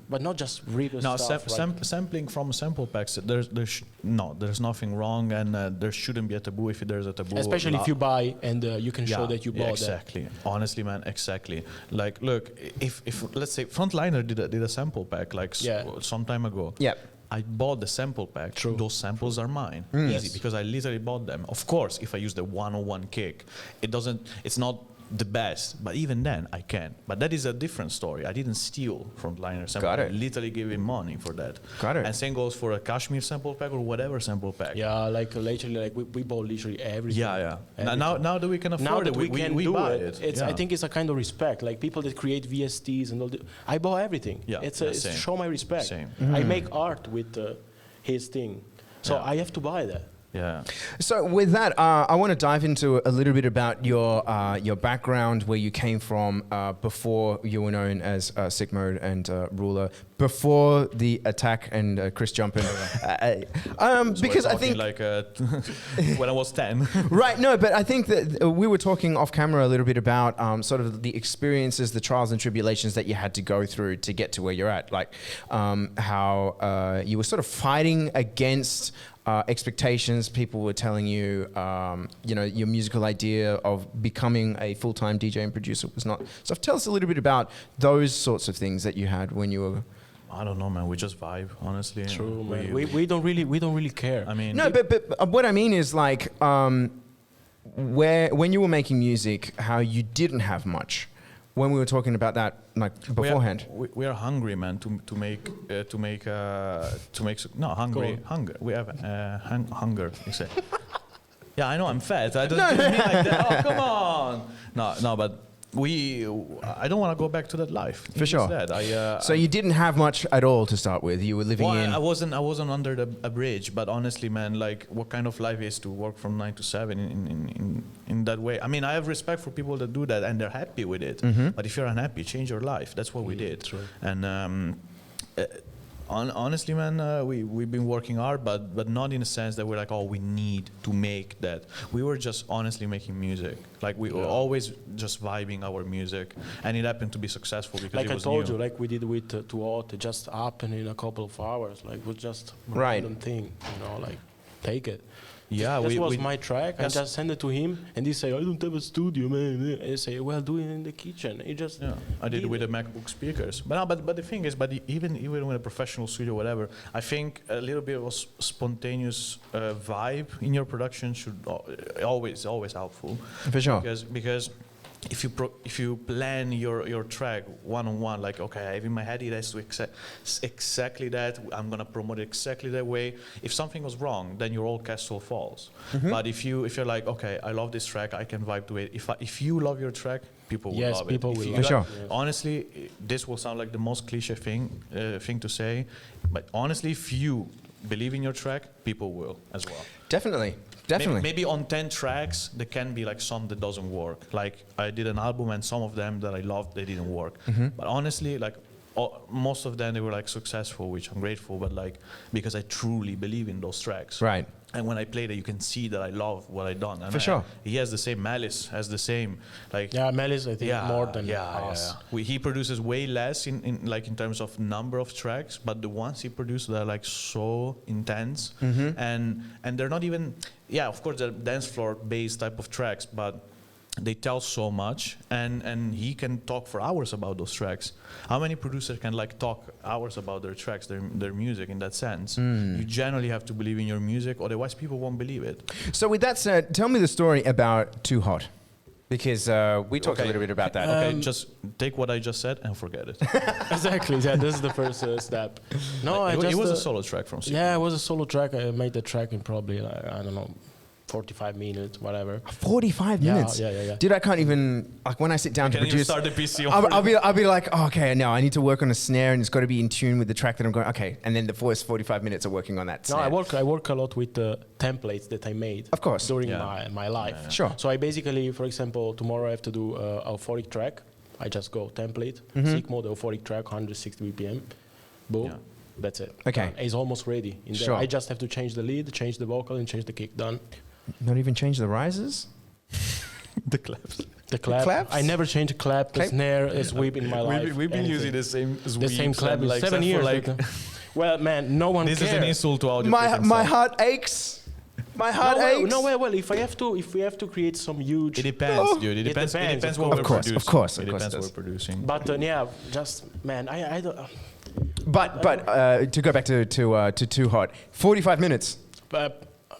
but not just rip Now, stuff. sampling from sample packs, there's nothing wrong, and there shouldn't be a taboo if there's a taboo. Especially if you buy and you can show that you bought exactly. Honestly, man, exactly. Like, look, if let's say Frontliner did a sample pack like some time ago. Yeah. I bought the sample pack. True. Those samples are mine. Easy, because I literally bought them. Of course, if I use the 101 kick, it's not the best, but even then I can. But that is a different story. I didn't steal Frontliner sample. Got it. I literally gave him money for that. Got it. And same goes for a Kashmir sample pack or whatever sample pack. Yeah, like lately, like we bought literally everything. Yeah. Everything. Now that we can afford Now it, that we can we do buy it, it. I Yeah. think it's a kind of respect. Like people that create VSTs and all I bought everything. Yeah, it's yeah, it's same. show my respect. Same. I make art with his thing, so Yeah. I have to buy that. Yeah. So with that, I want to dive into a little bit about your background, where you came from before you were known as Sick Mode and Ruler, before the Attack and Chris Jumpin. Because I think like when I was 10. right, no, but I think that we were talking off camera a little bit about sort of the experiences, the trials and tribulations that you had to go through to get to where you're at, like how you were sort of fighting against expectations. People were telling you, your musical idea of becoming a full-time DJ and producer was not. So tell us a little bit about those sorts of things that you had when you were. I don't know, man. We just vibe, honestly. True, man. We don't really care. I mean, No, but what I mean is like when you were making music, how you didn't have much. When we were talking about that, like beforehand. we are hungry, man, to make hunger. We have hunger. Exactly. Yeah, I know I'm fat. I don't mean like that. Oh, come on. No, but I don't want to go back to that life. For sure. So you didn't have much at all to start with. You were living in. I wasn't under a bridge, but honestly, man, like what kind of life is to work from 9 to 7 in that way? I mean, I have respect for people that do that and they're happy with it. But if you're unhappy, change your life. That's what we did. True. And honestly, man, we've been working hard, but not in a sense that we're like, oh, we need to make that. We were just honestly making music. Like we were always just vibing our music, and it happened to be successful because Like it I was told new. you, like we did with Tuot, it just happened in a couple of hours. Like it was just a Right. random thing, like take it. Yeah, That was we my track. I yes. just send it to him, and he say, "I don't have a studio, man." And I say, "Well, do it in the kitchen." He just I did it with the MacBook speakers. But the thing is, even with a professional studio, whatever, I think a little bit of spontaneous vibe in your production should always helpful. For sure. Because if you plan your track one-on-one, like, okay, I have in my head it has to exactly that, I'm gonna promote it exactly that way. If something goes wrong, then your whole castle falls. But if you're like, okay, I love this track, I can vibe to it. If you love your track, people will love people it. will If you love it. For got- sure. Honestly, this will sound like the most cliche thing to say, but honestly, if you believe in your track, people will as well. Definitely. Definitely. Maybe on 10 tracks, there can be like some that doesn't work. Like I did an album and some of them that I loved, they didn't work. But honestly, like most of them they were like successful, which I'm grateful, but like because I truly believe in those tracks. Right. And when I play that, you can see that I love what I done. And For sure. He has the same Malice, has the same like. Yeah, Malice, I think more than us. He produces way less in terms of number of tracks, but the ones he produces are like so intense, and they're not even. Yeah, of course they're dance floor based type of tracks, but they tell so much, and he can talk for hours about those tracks. How many producers can like talk hours about their tracks, their music in that sense? You generally have to believe in your music, otherwise people won't believe it. So with that said, tell me the story about Too Hot, because we talked a little bit about that. Okay, just take what I just said and forget it. Exactly. Yeah, this is the first step. No, It was a solo track from Sigma. Yeah, it was a solo track. I made the track in probably like, I don't know, 45 minutes, whatever. 45 minutes? Yeah. Dude, I can't even, like when I sit down to Can't even produce, start the PC. I'll be like, oh, okay, no, I need to work on a snare and it's got to be in tune with the track that I'm going, okay. And then the first 45 minutes are working on that No, snare. I work a lot with the templates that I made. Of course. During Yeah. my life. Sure. So I basically, for example, tomorrow I have to do a euphoric track. I just go template, Sigma, the euphoric track, 160 BPM. Boom. Yeah. That's it. Okay. Done. It's almost ready. In there. Sure. I just have to change the lead, change the vocal, and change the kick. Done. Not even change the rises? the claps. The clap. claps? I never change a clap, the Clap? snare, a sweep in my life. We've been anything. using the same The same clap in like 7 except years. for, like, well, man, no one this cares. is an insult to audio. My heart aches. My heart aches. Well, if we have to create some huge. It depends, dude. It depends. It depends, depends of what we're course. producing. Of course It depends it what does. we're producing. But yeah, just man, I don't. But to go back to Too Hot, 45 minutes.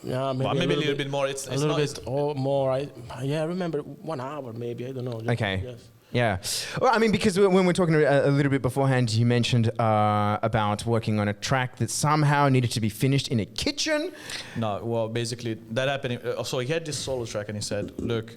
Yeah, maybe, Well, maybe a little bit more. It's a little not, bit or more. I remember 1 hour maybe. I don't know. Just, Okay. Yes. Yeah. Well, I mean, because when we're talking a little bit beforehand, you mentioned about working on a track that somehow needed to be finished in a kitchen. No, well, basically that happened. So he had this solo track, and he said, "Look,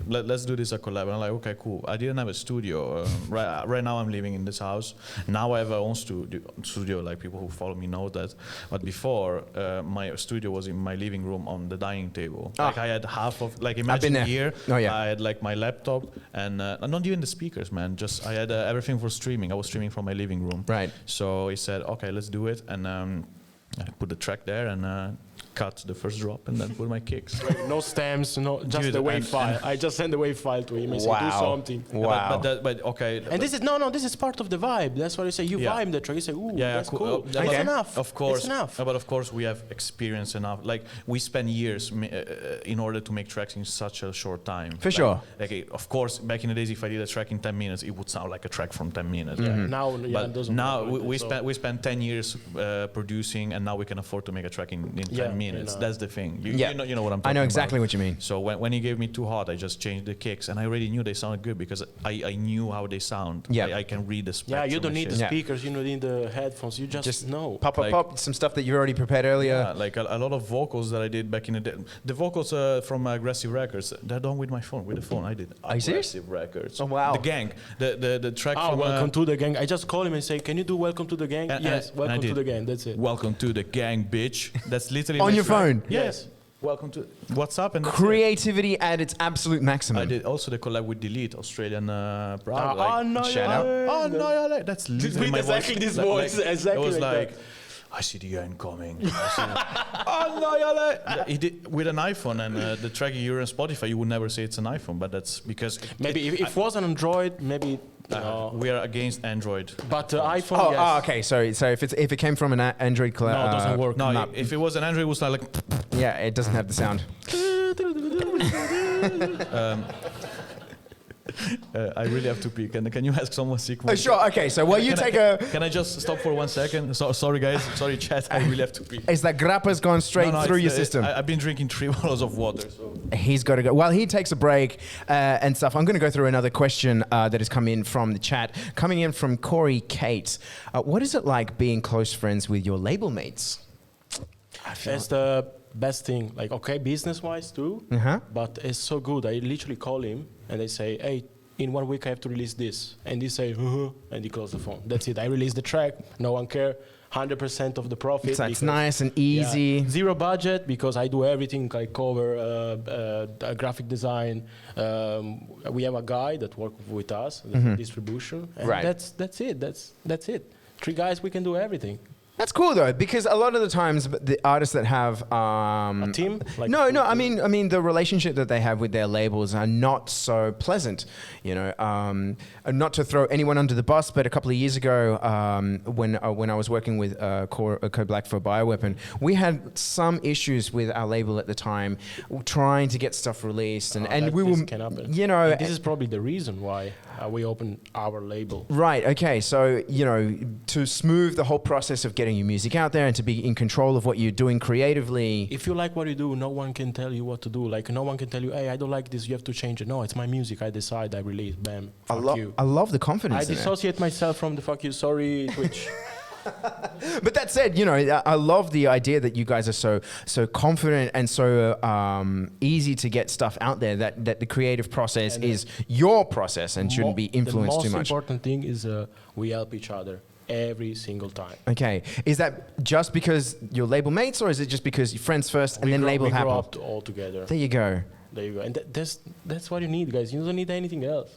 let's do this a collab." And I'm like, "Okay, cool." I didn't have a studio. Right now, I'm living in this house. Now I have my own studio. Like people who follow me know that. But before, my studio was in my living room on the dining table. Like I had half of, like imagine there. here. Oh, yeah. I had like my laptop and not even the speakers, man. Just I had everything for streaming. I was streaming from my living room. Right. So he said, "Okay, let's do it." And I put the track there and cut the first drop and then put my kicks. No stamps, no, just Dude, the WAV and- file. I just send the WAV file to him and say, do something. Wow. But okay. And this is this is part of the vibe. That's what I say. You Yeah. vibe the track. You say, ooh, Yeah, that's cool. Okay. It's enough. Of course. It's enough. But of course, we have experience enough. Like we spend years in order to make tracks in such a short time. For sure. Like, of course, back in the days, if I did a track in 10 minutes, it would sound like a track from 10 minutes. Now, yeah, it But doesn't now work like we that, spent we spent 10 years producing, and now we can afford to make a track in 10 Yeah, minutes. in, That's the thing. You know what I'm talking about. I know exactly what you mean. So when he gave me Too Hot, I just changed the kicks, and I already knew they sounded good because I knew how they sound. Yeah. I can read the spectrum. Yeah, you don't and need the shit. Yeah. speakers. You don't need the headphones. You just know. Pop, Like- some stuff that you already prepared earlier. Yeah, like a lot of vocals that I did back in the day. The vocals from Aggressive Records, they're done with my phone, with the phone. I did. Are you serious? Aggressive Records. Oh, wow. The Gang, the track Oh, from. welcome to the gang. I just call him and say, can you do welcome to the gang? And- Yes, and I welcome to did. the gang. That's it. Welcome to the Gang, bitch. That's literally On my your track. phone? Yes. Welcome to WhatsApp and that's it. Creativity at its absolute maximum. I did also the collab with Delete, Australian proud. no, Shout out. Oh no, yeah, like, that's literally my exactly voice. this voice, exactly It was like like, I see the end coming. Oh no, yeah, like. He did with an iPhone, and the track you're on Spotify, you would never say it's an iPhone, but that's because Maybe if it was an Android, maybe. we are against Android. But iPhone, Oh, yes. okay. Sorry. So if it came from an Android cloud, No, it doesn't work. No, if it was an Android, it was like. Yeah, it doesn't have the sound. I really have to pee. Can you ask someone sick? Oh, sure. Okay. So while you take a, Can I just stop for 1 second? Sorry, guys. Sorry, chat. I really have to pee. is that grappa's gone straight through your system? I've been drinking 3 bottles of water. So. He's got to go. While he takes a break and stuff, I'm going to go through another question that has come in from the chat. Coming in from Corey Kate. What is it like being close friends with your label mates? That's the best thing. Like, okay, business-wise too, Uh-huh. but it's so good. I literally call him and they say, hey, in 1 week I have to release this. And he say, and he close the phone. That's it. I release the track. No one care 100% of the profit. So it's because- nice and yeah, easy. zero budget because I do everything. I cover graphic design. We have a guy that works with us, the distribution. And Right. That's it. That's it. 3 guys, we can do everything. That's cool though, because a lot of the times the artists that have A team? Like no, I mean the relationship that they have with their labels are not so pleasant, you know. And not to throw anyone under the bus, but a couple of years ago, when I was working with Code Black for Bioweapon, we had some issues with our label at the time, trying to get stuff released, and we this were, can happen. you know, And this is probably the reason why we opened our label. right, okay. So, you know, to smooth the whole process of getting your music out there and to be in control of what you're doing creatively. If you like what you do, no one can tell you what to do. Like, no one can tell you, hey, I don't like this, you have to change it. No, it's my music. I decide, I release, bam, fuck you. I love the confidence I in it. dissociate myself from the fuck you, sorry, Twitch. But that said, you know, I love the idea that you guys are so confident and so easy to get stuff out there, that the creative process is your process and shouldn't be influenced too The much. most important thing is we help each other every single time. Okay. Is that just because you're label mates, or is it just because you're friends first and then label we grow happen? up all together. There you go. There you go. And that's what you need, guys. You don't need anything else.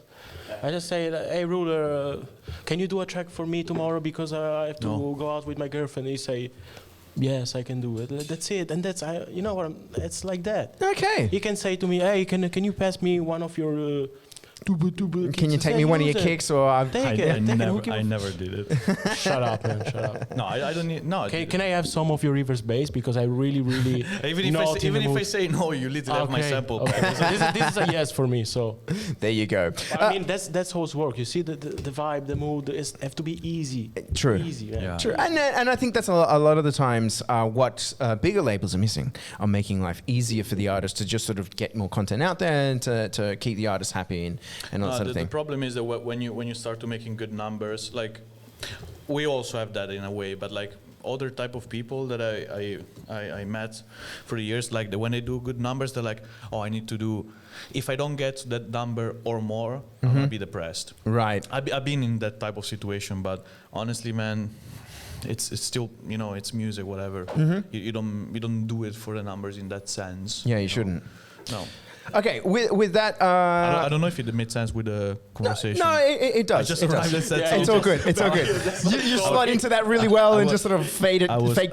I just say, hey, Ruler, can you do a track for me tomorrow because I have to go out with my girlfriend? He say, yes, I can do it. That's it. And that's, you know what, it's like that. Okay. He can say to me, hey, can you pass me one of your... Can you take me one of your kicks, or Take it. I never did it. Shut up, man. Shut up. No, I don't need. No. Can I have some of your reverse bass because I really Even if I say no, you literally have my sample. Okay. So this is a yes for me. So there you go. I mean that's how it's work. You see the vibe, the mood. It have to be easy. True. Easy. Man. Yeah. True, and I think that's a lot of the times what bigger labels are missing, are making life easier for the artist to just sort of get more content out there and to keep the artist happy and all that sort of The thing. problem is that when you start to making good numbers, like we also have that in a way, but like other type of people that I met for the years, like when they do good numbers, they're like, oh, I need to do. If I don't get that number or more, I'm gonna be depressed. Right. I've been in that type of situation, but honestly, man, it's still, you know, it's music, whatever. You don't do it for the numbers in that sense. Yeah, you shouldn't. No. Okay, with that, I don't know if it made sense with the conversation. No, it does. I just It does. arrived and said It's all good. It's all good. You slide into that really well and just sort of faked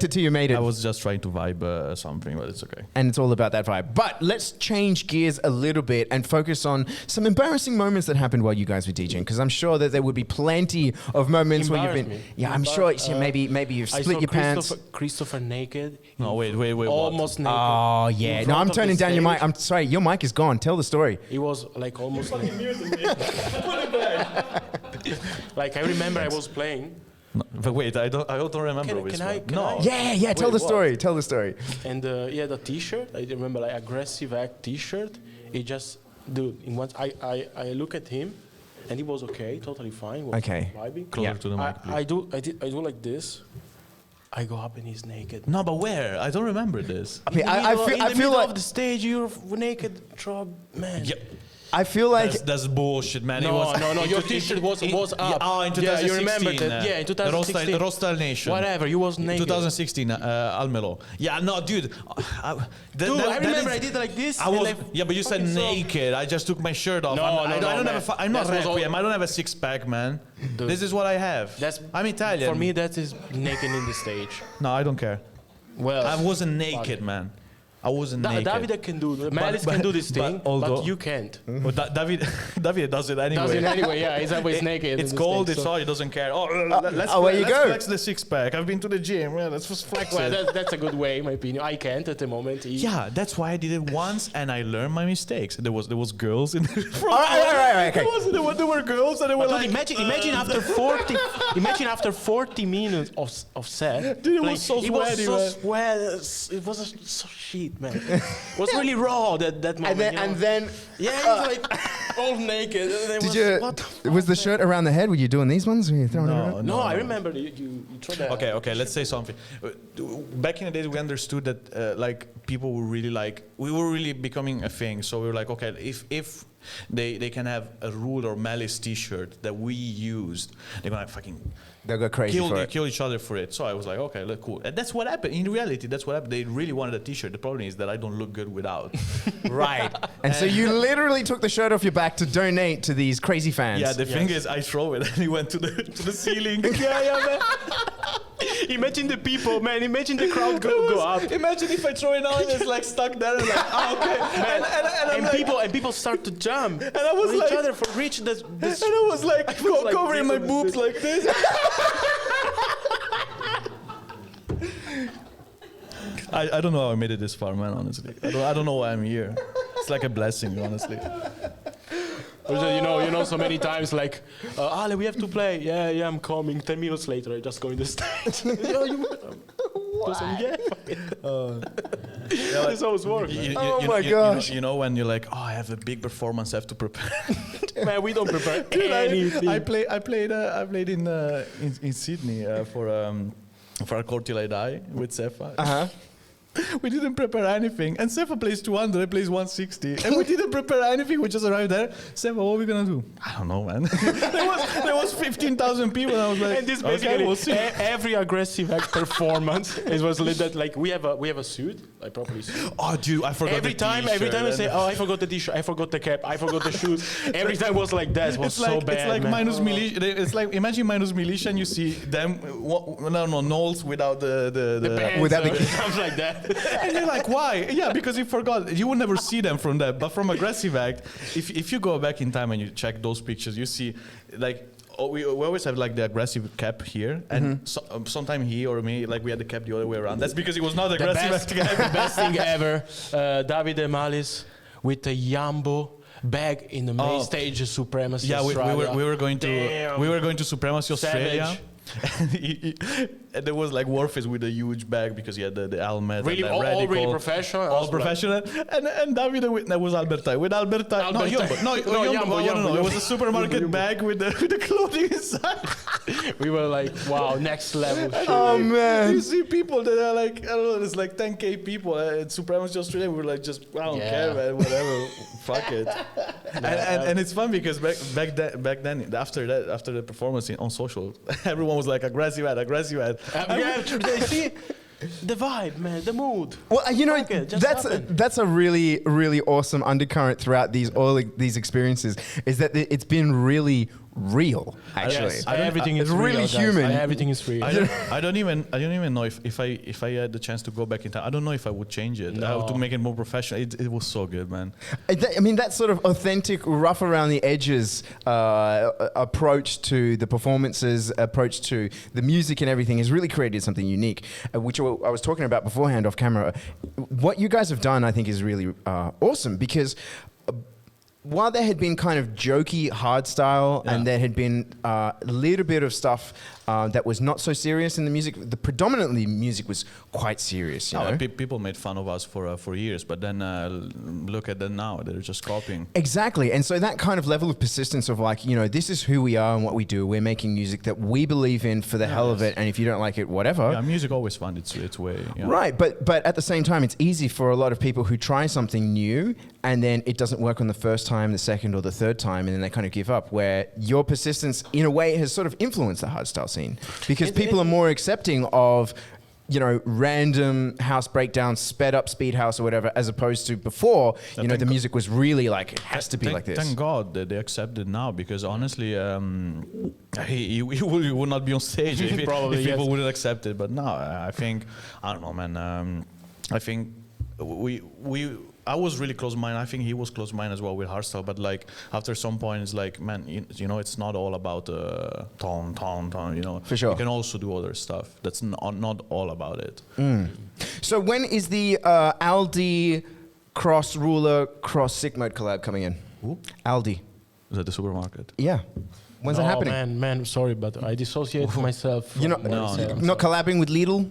it till you made it. I was just trying to vibe something, but it's okay. And it's all about that vibe. But let's change gears a little bit and focus on some embarrassing moments that happened while you guys were DJing, because I'm sure that there would be plenty of moments where you've been. Yeah, I'm sure. Maybe you've split your pants. Christopher naked. No, wait. Almost naked. Oh yeah. In No, front I'm of turning the down your mic. stage. I'm sorry. Your mic is gone. Tell the story. He was like almost naked. Like I remember I was playing, No, but wait, I don't remember which can one. I- can no. I- Yeah. Tell the Wait, what? story. Tell the story. and he had a T-shirt. I remember like aggressive act T-shirt. He just, dude. In once I look at him, and he was okay, totally fine. Was Okay. vibing. Closer Yeah. to the mic, please. I do like this. I go up and he's naked. No, but where? I don't remember this. I mean, I feel like of the stage you're naked, drop, man. Yeah. I feel like That's bullshit, man. It No, was, no, in your two- T-shirt was in- up. Yeah, oh, in 2016. Yeah, you remember that? Yeah, in 2016. Rostal Nation. Whatever, you was naked. 2016, Almelo. Yeah, no, dude. Dude, I remember I did like this. I and was, like yeah, but you said fucking so- naked. I just took my shirt off. No, I don't man. have I'm not That was Requiem. all- I don't have a six-pack, man. Dude. This is what I have. I'm Italian. For me, that is naked in the stage. No, I don't care. Well, I wasn't naked, man. I wasn't naked. Davide can do, Malice can do this thing, although- but you can't. But David does it anyway. Does it anyway, yeah, he's always naked. It's in the cold, stage, it's so- all, he doesn't care. Oh, let's where you let's go. flex the six-pack. I've been to the gym. Yeah, let's just flex Well, it. that's a good way, in my opinion. I can't at the moment. Yeah, that's why I did it once, and I learned my mistakes. There was girls in the front. All right, okay. There were girls, and they were But like, dude, imagine after 40 minutes of set. Dude, it was like, so it was sweaty, so man. sweat. It was so shit, man. It was really raw that moment. and then yeah, he was like all naked. And it did was, you? What the Was the shirt around the head? Were you doing these ones? Were you throwing it around? No, I remember you tried that. Okay, let's say something. Back in the days, we understood that like people were really like, we were really becoming a thing. So we were like, okay, if they can have a Rule or Malice T-shirt that we used. They're gonna fucking They'll go crazy for it. kill each other for it. So I was like, okay, look, cool. And that's what happened. In reality, that's what happened. They really wanted a T-shirt. The problem is that I don't look good without. Right. And so you literally took the shirt off your back to donate to these crazy fans. Yeah, the thing is, I throw it and it went to the ceiling. man. Imagine the people, man. Imagine the crowd go up. Imagine if I throw it out and it's like stuck there and like, oh, okay. And people start to jump And I was on like, each other for reach the and I was like, like covering my this. boobs like this. I don't know how I made it this far, man, honestly. I don't know why I'm here. It's like a blessing, honestly. You know, so many times like, Ale, we have to play. Yeah, I'm coming. 10 minutes later, I just go in the stage. This always works. my gosh. You know when you're like, oh, I have a big performance, I have to prepare. Man, we don't prepare Dude, anything. I played in Sydney for a Court Till I Die with Sefa. Uh-huh. We didn't prepare anything, and Sefa plays 200, I plays 160, and we didn't prepare anything. We just arrived there. Sefa, what are we gonna do? I don't know, man. there was 15,000 people, and I was like, And this okay, basically we'll see. every aggressive act performance it was like that. Like we have a suit, like properly suit. Oh, dude, I forgot Every the time I t-shirt say, and- oh, I forgot the t-shirt, I forgot the cap, I forgot the shoes. Every time was like that. It was so bad. It's like man. minus militia. It's like imagine minus militia, and you see them. Knowles without the Pants without the or something like that. and you're like, why? Yeah, because you forgot. You will never see them from that. But from Aggressive Act, if you go back in time and you check those pictures, you see, like, we always have like the aggressive cap here, and sometime he or me, like we had the cap the other way around. That's because it was not The Aggressive best, Act. the best thing ever, Davide Malis with a Jambo bag in the main Oh. stage of Supremacy Yeah, we Australia. were going Damn. to Supremacy Australia. Savage. And there was like Warface with a huge bag because he had the helmet. Really, and the all radical, really professional. I All was like, professional. And Davide that was Albertai. With Albertai. No, Albertai. Jumbo. It was a supermarket Jumbo. bag with the clothing inside. we were like, wow, next level shit. Oh, man. You see people that are like, I don't know, there's like 10K people at Supremacy Australia. We were like, just, I don't care, man, whatever. Fuck it. And it's fun because back then, after the performance on social, everyone was like, aggressive ad. They see the vibe, man, the mood. Well, you know, Fuck it, just happen. that's a really, really awesome undercurrent throughout these experiences. Is that it's been really real, actually. Yes, everything it's is real, really guys. human. Everything is real. I don't even know if I had the chance to go back in time. I don't know if I would change it. I would to make it more professional. It was so good, man. I mean, that sort of authentic, rough around the edges approach to the performances, approach to the music and everything has really created something unique, which I was talking about beforehand off camera. What you guys have done, I think, is really awesome because while there had been kind of jokey hard style and there had been a little bit of stuff that was not so serious in the music, the predominantly music was quite serious, you know? People made fun of us for years, but then look at them now. They're just copying. Exactly. And so that kind of level of persistence of like, you know, this is who we are and what we do. We're making music that we believe in for the hell of it. And if you don't like it, whatever. Yeah, music always found its way. Yeah. Right. But at the same time, it's easy for a lot of people who try something new and then it doesn't work on the first time, the second or the third time, and then they kind of give up, where your persistence in a way has sort of influenced the hardstyle scene because people are more accepting of, you know, random house breakdowns, sped up speed house or whatever, as opposed to before, you know, the music was really like, it has to be like this. Thank God that they accept it now, because honestly, he would not be on stage if people wouldn't accept it. But no, I think, I don't know, man. I think I was really close-minded. I think he was close-minded as well with hardstyle. But like after some point, it's like, man, you know, it's not all about tone. You know, For sure. You can also do other stuff. That's not all about it. So when is the Aldi Cross Ruler Cross Sick Mode collab coming in? Who? Aldi. Is that the supermarket? Yeah. When's that happening? Man, sorry, but I dissociate myself. You're not collabing with Lidl?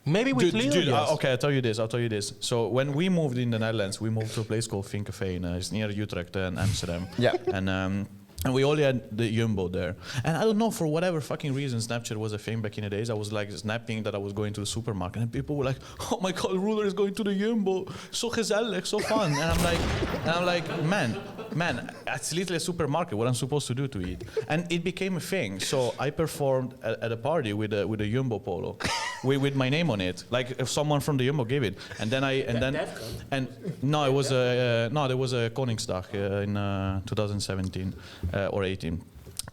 Maybe with Dude, Lidl, yes. okay, I'll tell you this. So when we moved in the Netherlands, we moved to a place called Vinkenveen. It's near Utrecht and Amsterdam. Yeah. And we only had the Jumbo there. And I don't know, for whatever fucking reason, Snapchat was a thing back in the days. I was like snapping that I was going to the supermarket, and people were like, "Oh my God, Ruler is going to the Jumbo. So gezellig, so fun." And I'm like, man, man, it's literally a supermarket. What I'm supposed to do to eat, and it became a thing. So I performed at a party with a Jumbo polo, with my name on it. Like if someone from the Jumbo gave it, and then no, it was there was a Koningsdag in 2017 or 18.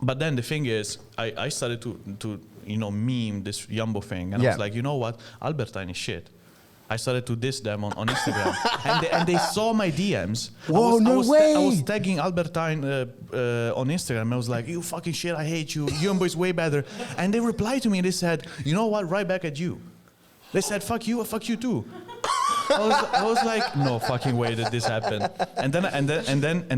But then the thing is, I started to meme this Jumbo thing, and I was like, you know what, Albertine is shit. I started to diss them on Instagram, and they saw my DMs. Whoa, no way! I was tagging Albertine on Instagram. I was like, "You fucking shit! I hate you. Jumbo is way better." And they replied to me and they said, "You know what? Right back at you." They said, "Fuck you, fuck you too." I was like, "No fucking way that this happened." And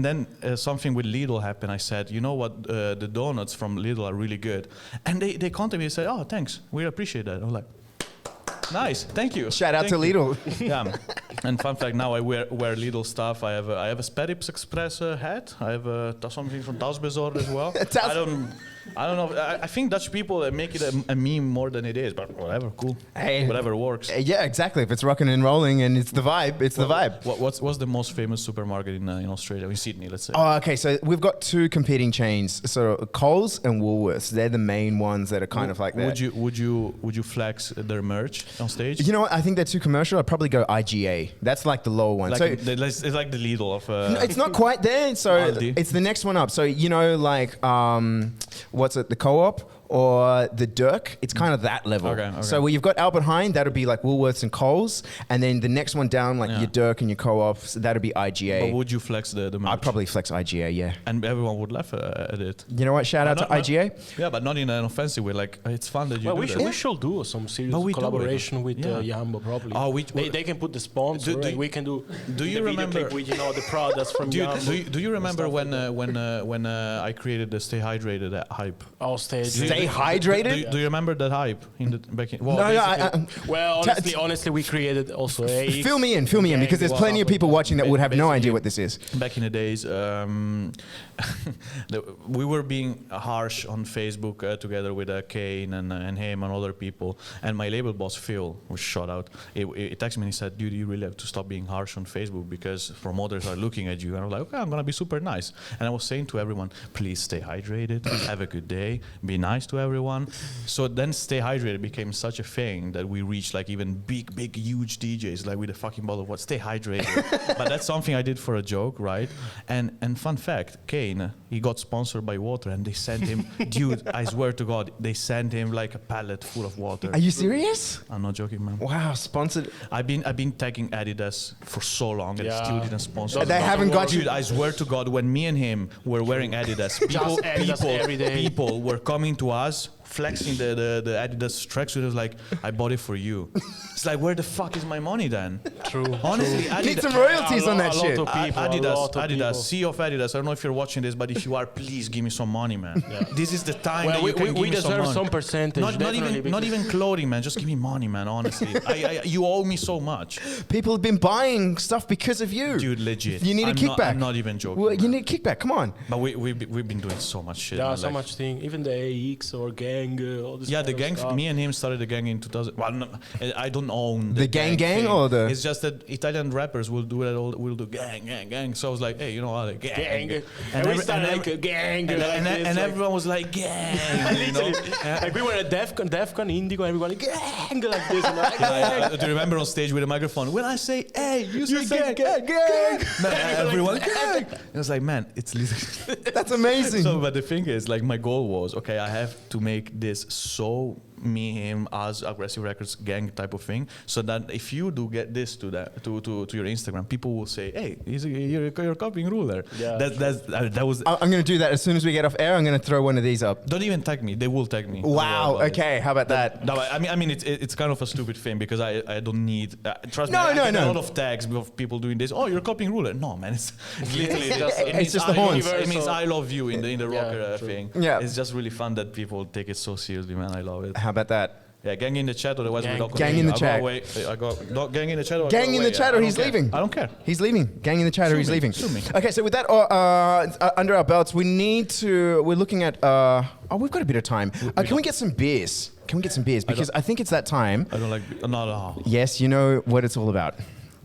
then something with Lidl happened. I said, "You know what? The donuts from Lidl are really good." And they contacted me and said, "Oh, thanks. We appreciate that." I was like, nice, thank you. Shout out Thank to you. Lidl. Yeah, and fun fact, now I wear Lidl stuff. I have a Spedips Express hat. I have something from Tauschbezorgd as well. I don't know. I think Dutch people make it a meme more than it is, but whatever, cool. Hey. Whatever works. Yeah, exactly. If it's rocking and rolling and it's the vibe, it's the vibe. What's the most famous supermarket in Australia? In Sydney, let's say. Oh, okay. So we've got two competing chains. So Coles and Woolworths. They're the main ones that are kind of like that. Would you flex their merch on stage? You know what? I think they're too commercial. I'd probably go IGA. That's like the lower one. Like So it's like the Lidl of. no, it's not quite there. So Aldi. it's the next one up. So like what's it? The Co-op or the Dirk. It's kind of that level. Okay. So where you've got Albert Heijn, that'll be like Woolworths and Coles, and then the next one down, like your Dirk and your Co-ops, that'll be IGA. But would you flex the merch? I'd probably flex IGA. Yeah. And everyone would laugh at it. You know what? Shout out to IGA. Yeah, but not in an offensive way. Like it's fun that you Well, do we that. should do some serious But we do it. collaboration with Yeah. Jumbo probably. Oh, they can put the sponsor Do- and we can do. do you the video remember- clip with the products from Jumbo? Do you remember stuff when I created the Stay Hydrated hype? All stage. Stay hydrated? Do you remember that hype in the back in? Well, No, basically- Well, honestly, we created also a. Fill me in, because there's plenty of people watching that would have no idea what this is. back in the days, we were being harsh on Facebook together with Kane and him and other people. And my label boss Phil, was shot out. He texted me and he said, "Dude, you really have to stop being harsh on Facebook because promoters are looking at you." And I was like, "Okay, I'm gonna be super nice." And I was saying to everyone, "Please stay hydrated, have a good day, be nice to everyone." So then Stay Hydrated became such a thing that we reached like even big, huge DJs like with a fucking bottle of what? Stay hydrated. But that's something I did for a joke, right? And fun fact, Kane, he got sponsored by water and they sent him, dude, I swear to God, they sent him like a pallet full of water. Are you serious? I'm not joking, man. Wow, sponsored. I've been tagging Adidas for so long and Yeah. still didn't sponsor. They me. haven't got you. Dude, I swear to God, when me and him were wearing Adidas, Adidas every day. people were coming to us flexing the Adidas tracksuit. I was like, I bought it for you. It's like, where the fuck is my money then? True. Honestly, Need Adidas. some royalties on that A lot shit. of people, a lot of Adidas, people. CEO of Adidas. I don't know if you're watching this, but if you are, please give me some money, man. This is the time Well, that you can give we me some deserve money. some percentage. Not definitely, not because- even clothing, man. Just give me money, man. Honestly, you owe me so much, People have been buying stuff because of you. dude. Legit. You need a kickback. I'm not even joking. Well, you man. need a kickback. Come on. But we've been doing so much shit. Yeah, man. so like- much thing. Even the AX or gang, all this. Yeah, the kind of gang. stuff. Me and him started the gang in 2000. Well, no, I don't own The gang thing. or the- It's just that Italian rappers will do it. Will do gang. So I was like, hey, you know what, gang. Gang. And we started every- like a gang. and, like and, this, and like- everyone was like, gang. You know? Like we were at Defcon, Indigo, everyone like gang like this. And like, Do you remember on stage with a microphone? When I say, hey, you say gang. Man, everyone, gang. It was like, man, it's literally. That's amazing. So, but the thing is, like, my goal was, okay, I have to make this so me, him, us, Aggressive Records gang type of thing, so that if you do get this to your Instagram, people will say, hey, you're copying Ruler. Yeah, That was. I'm going to do that as soon as we get off air. I'm going to throw one of these up. Don't even tag me. They will tag me. Wow. Don't worry about it. Okay. How about that? No, I mean it's kind of a stupid thing because I don't need trust No, me. I no, get no. a lot of tags of people doing this. Oh, you're copying Ruler. No, man, it's literally just it It's means just the horns. It means I love you in the Yeah, rocker true. thing. Yeah. It's just really fun that people take it so seriously, man. I love it. How about that? Yeah, gang in the chat, otherwise we don't Gang in the chat. Gang in the chat. Or Gang in the chat or I he's don't care. leaving. I don't care. He's leaving. Gang in the chat or he's me, leaving. sue me. Okay, so with that under our belts, we're looking at, we've got a bit of time. Can we get some beers? Because I think it's that time. I don't like not at all. Yes, you know what it's all about.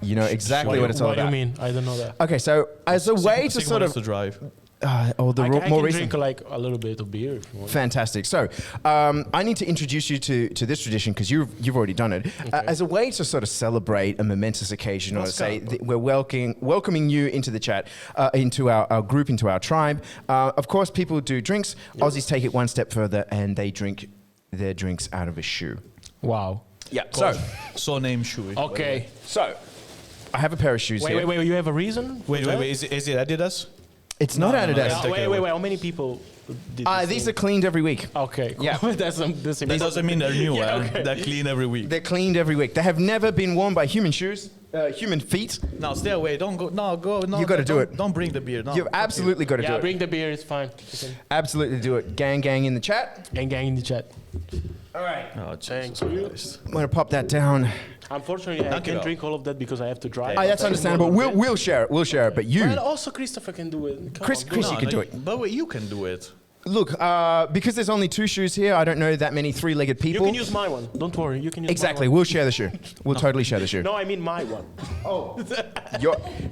You know exactly what it's all What do you about. mean? I don't know that. Okay, so as a way to Sigmund sort has of to drive. I more can recent. drink like a little bit of beer if you want. Fantastic. So, I need to introduce you to this tradition because you've already done it. As a way to sort of celebrate a momentous occasion, or say we're welcoming you into the chat, into our group, into our tribe. Of course, people do drinks. Aussies take it one step further and they drink their drinks out of a shoe. Wow. Yeah. So name Shui. Okay. So I have a pair of shoes here. Wait. You have a reason? Wait. Is it Adidas? It's not Adidas. Wait. How many people did this These thing? are cleaned every week. Okay. Cool. Yeah. That's That doesn't mean they're new. Yeah, eh? okay. They're clean every week. They're cleaned every week. They have never been worn by human shoes, human feet. No, stay away. Don't go. No, go. No, You gotta do don't- it. Don't bring the beer. No. You've absolutely got to do Yeah, it. bring the beer. It's fine. You can- Absolutely do it. Gang in the chat. gang in the chat. All right. Oh, Thanks. Jesus. I'm going to pop that down. Unfortunately, I Dank je can't wel. drink all of that because I have to drive. Oh, that's understandable. We'll share it. We'll share it. But you, But also Christopher can do it. Come Chris- on, Chris, do you it. can do it. But wait, you can do it. look, because there's only two shoes here, I don't know that many three-legged You people. can use my one. Don't worry. You can use Exactly. My one. We'll share the shoe. We'll totally share the shoe. No, I mean my one.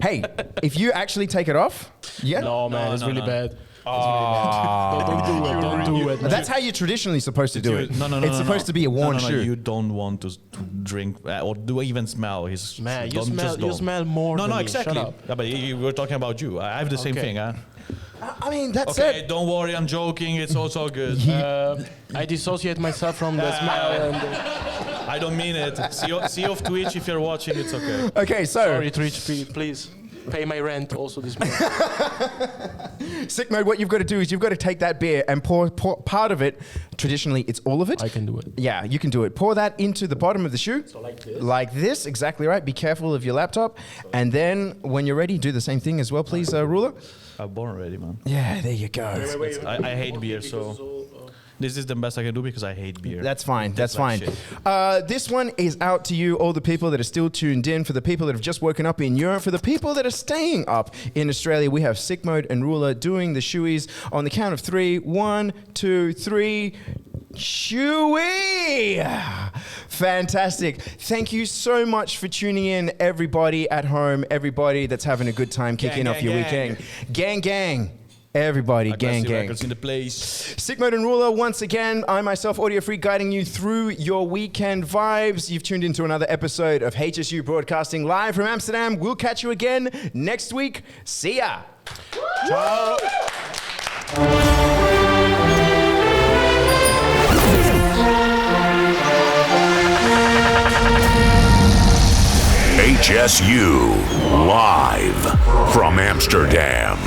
Hey, if you actually take it off, yeah. No, man, it's no, really no. bad. Don't do it. Don't do it. That's how you're traditionally supposed to do it. No. It's supposed to be a worn no, shoe. You don't want to drink or do even smell his. Man, you don't- smell. just You don't. smell more. No, than no, me. exactly. Shut up. Yeah, but we're talking about you. I have the same Okay. thing, huh? I mean, that's Okay, it. don't worry. I'm joking. It's also good. I dissociate myself from the smell. And I don't mean it. See off Twitch if you're watching. It's okay. Okay, so sorry, Twitch, please pay my rent also this month. Sick Mode, what you've got to do is you've got to take that beer and pour part of it. Traditionally, it's all of it. I can do it. Yeah, you can do it. Pour that into the bottom of the shoe. So like this? Like this, exactly right. Be careful of your laptop. And then when you're ready, do the same thing as well, please, Ruler. I'm born already, man. Yeah, there you go. I hate beer, so this is the best I can do because I hate beer. That's fine. That's like fine. This one is out to you, all the people that are still tuned in. For the people that have just woken up in Europe, for the people that are staying up in Australia, we have Sick Mode and Ruler doing the shoeies on the count of 3. 1, 2, 3. Shoey! Fantastic. Thank you so much for tuning in, everybody at home, everybody that's having a good time kicking off your weekend. Gang. Everybody, gang. Records in the place. Sick Mode and Ruler, once again, I myself, Audio Freak, guiding you through your weekend vibes. You've tuned into another episode of HSU Broadcasting live from Amsterdam. We'll catch you again next week. See ya. Ciao. HSU live from Amsterdam.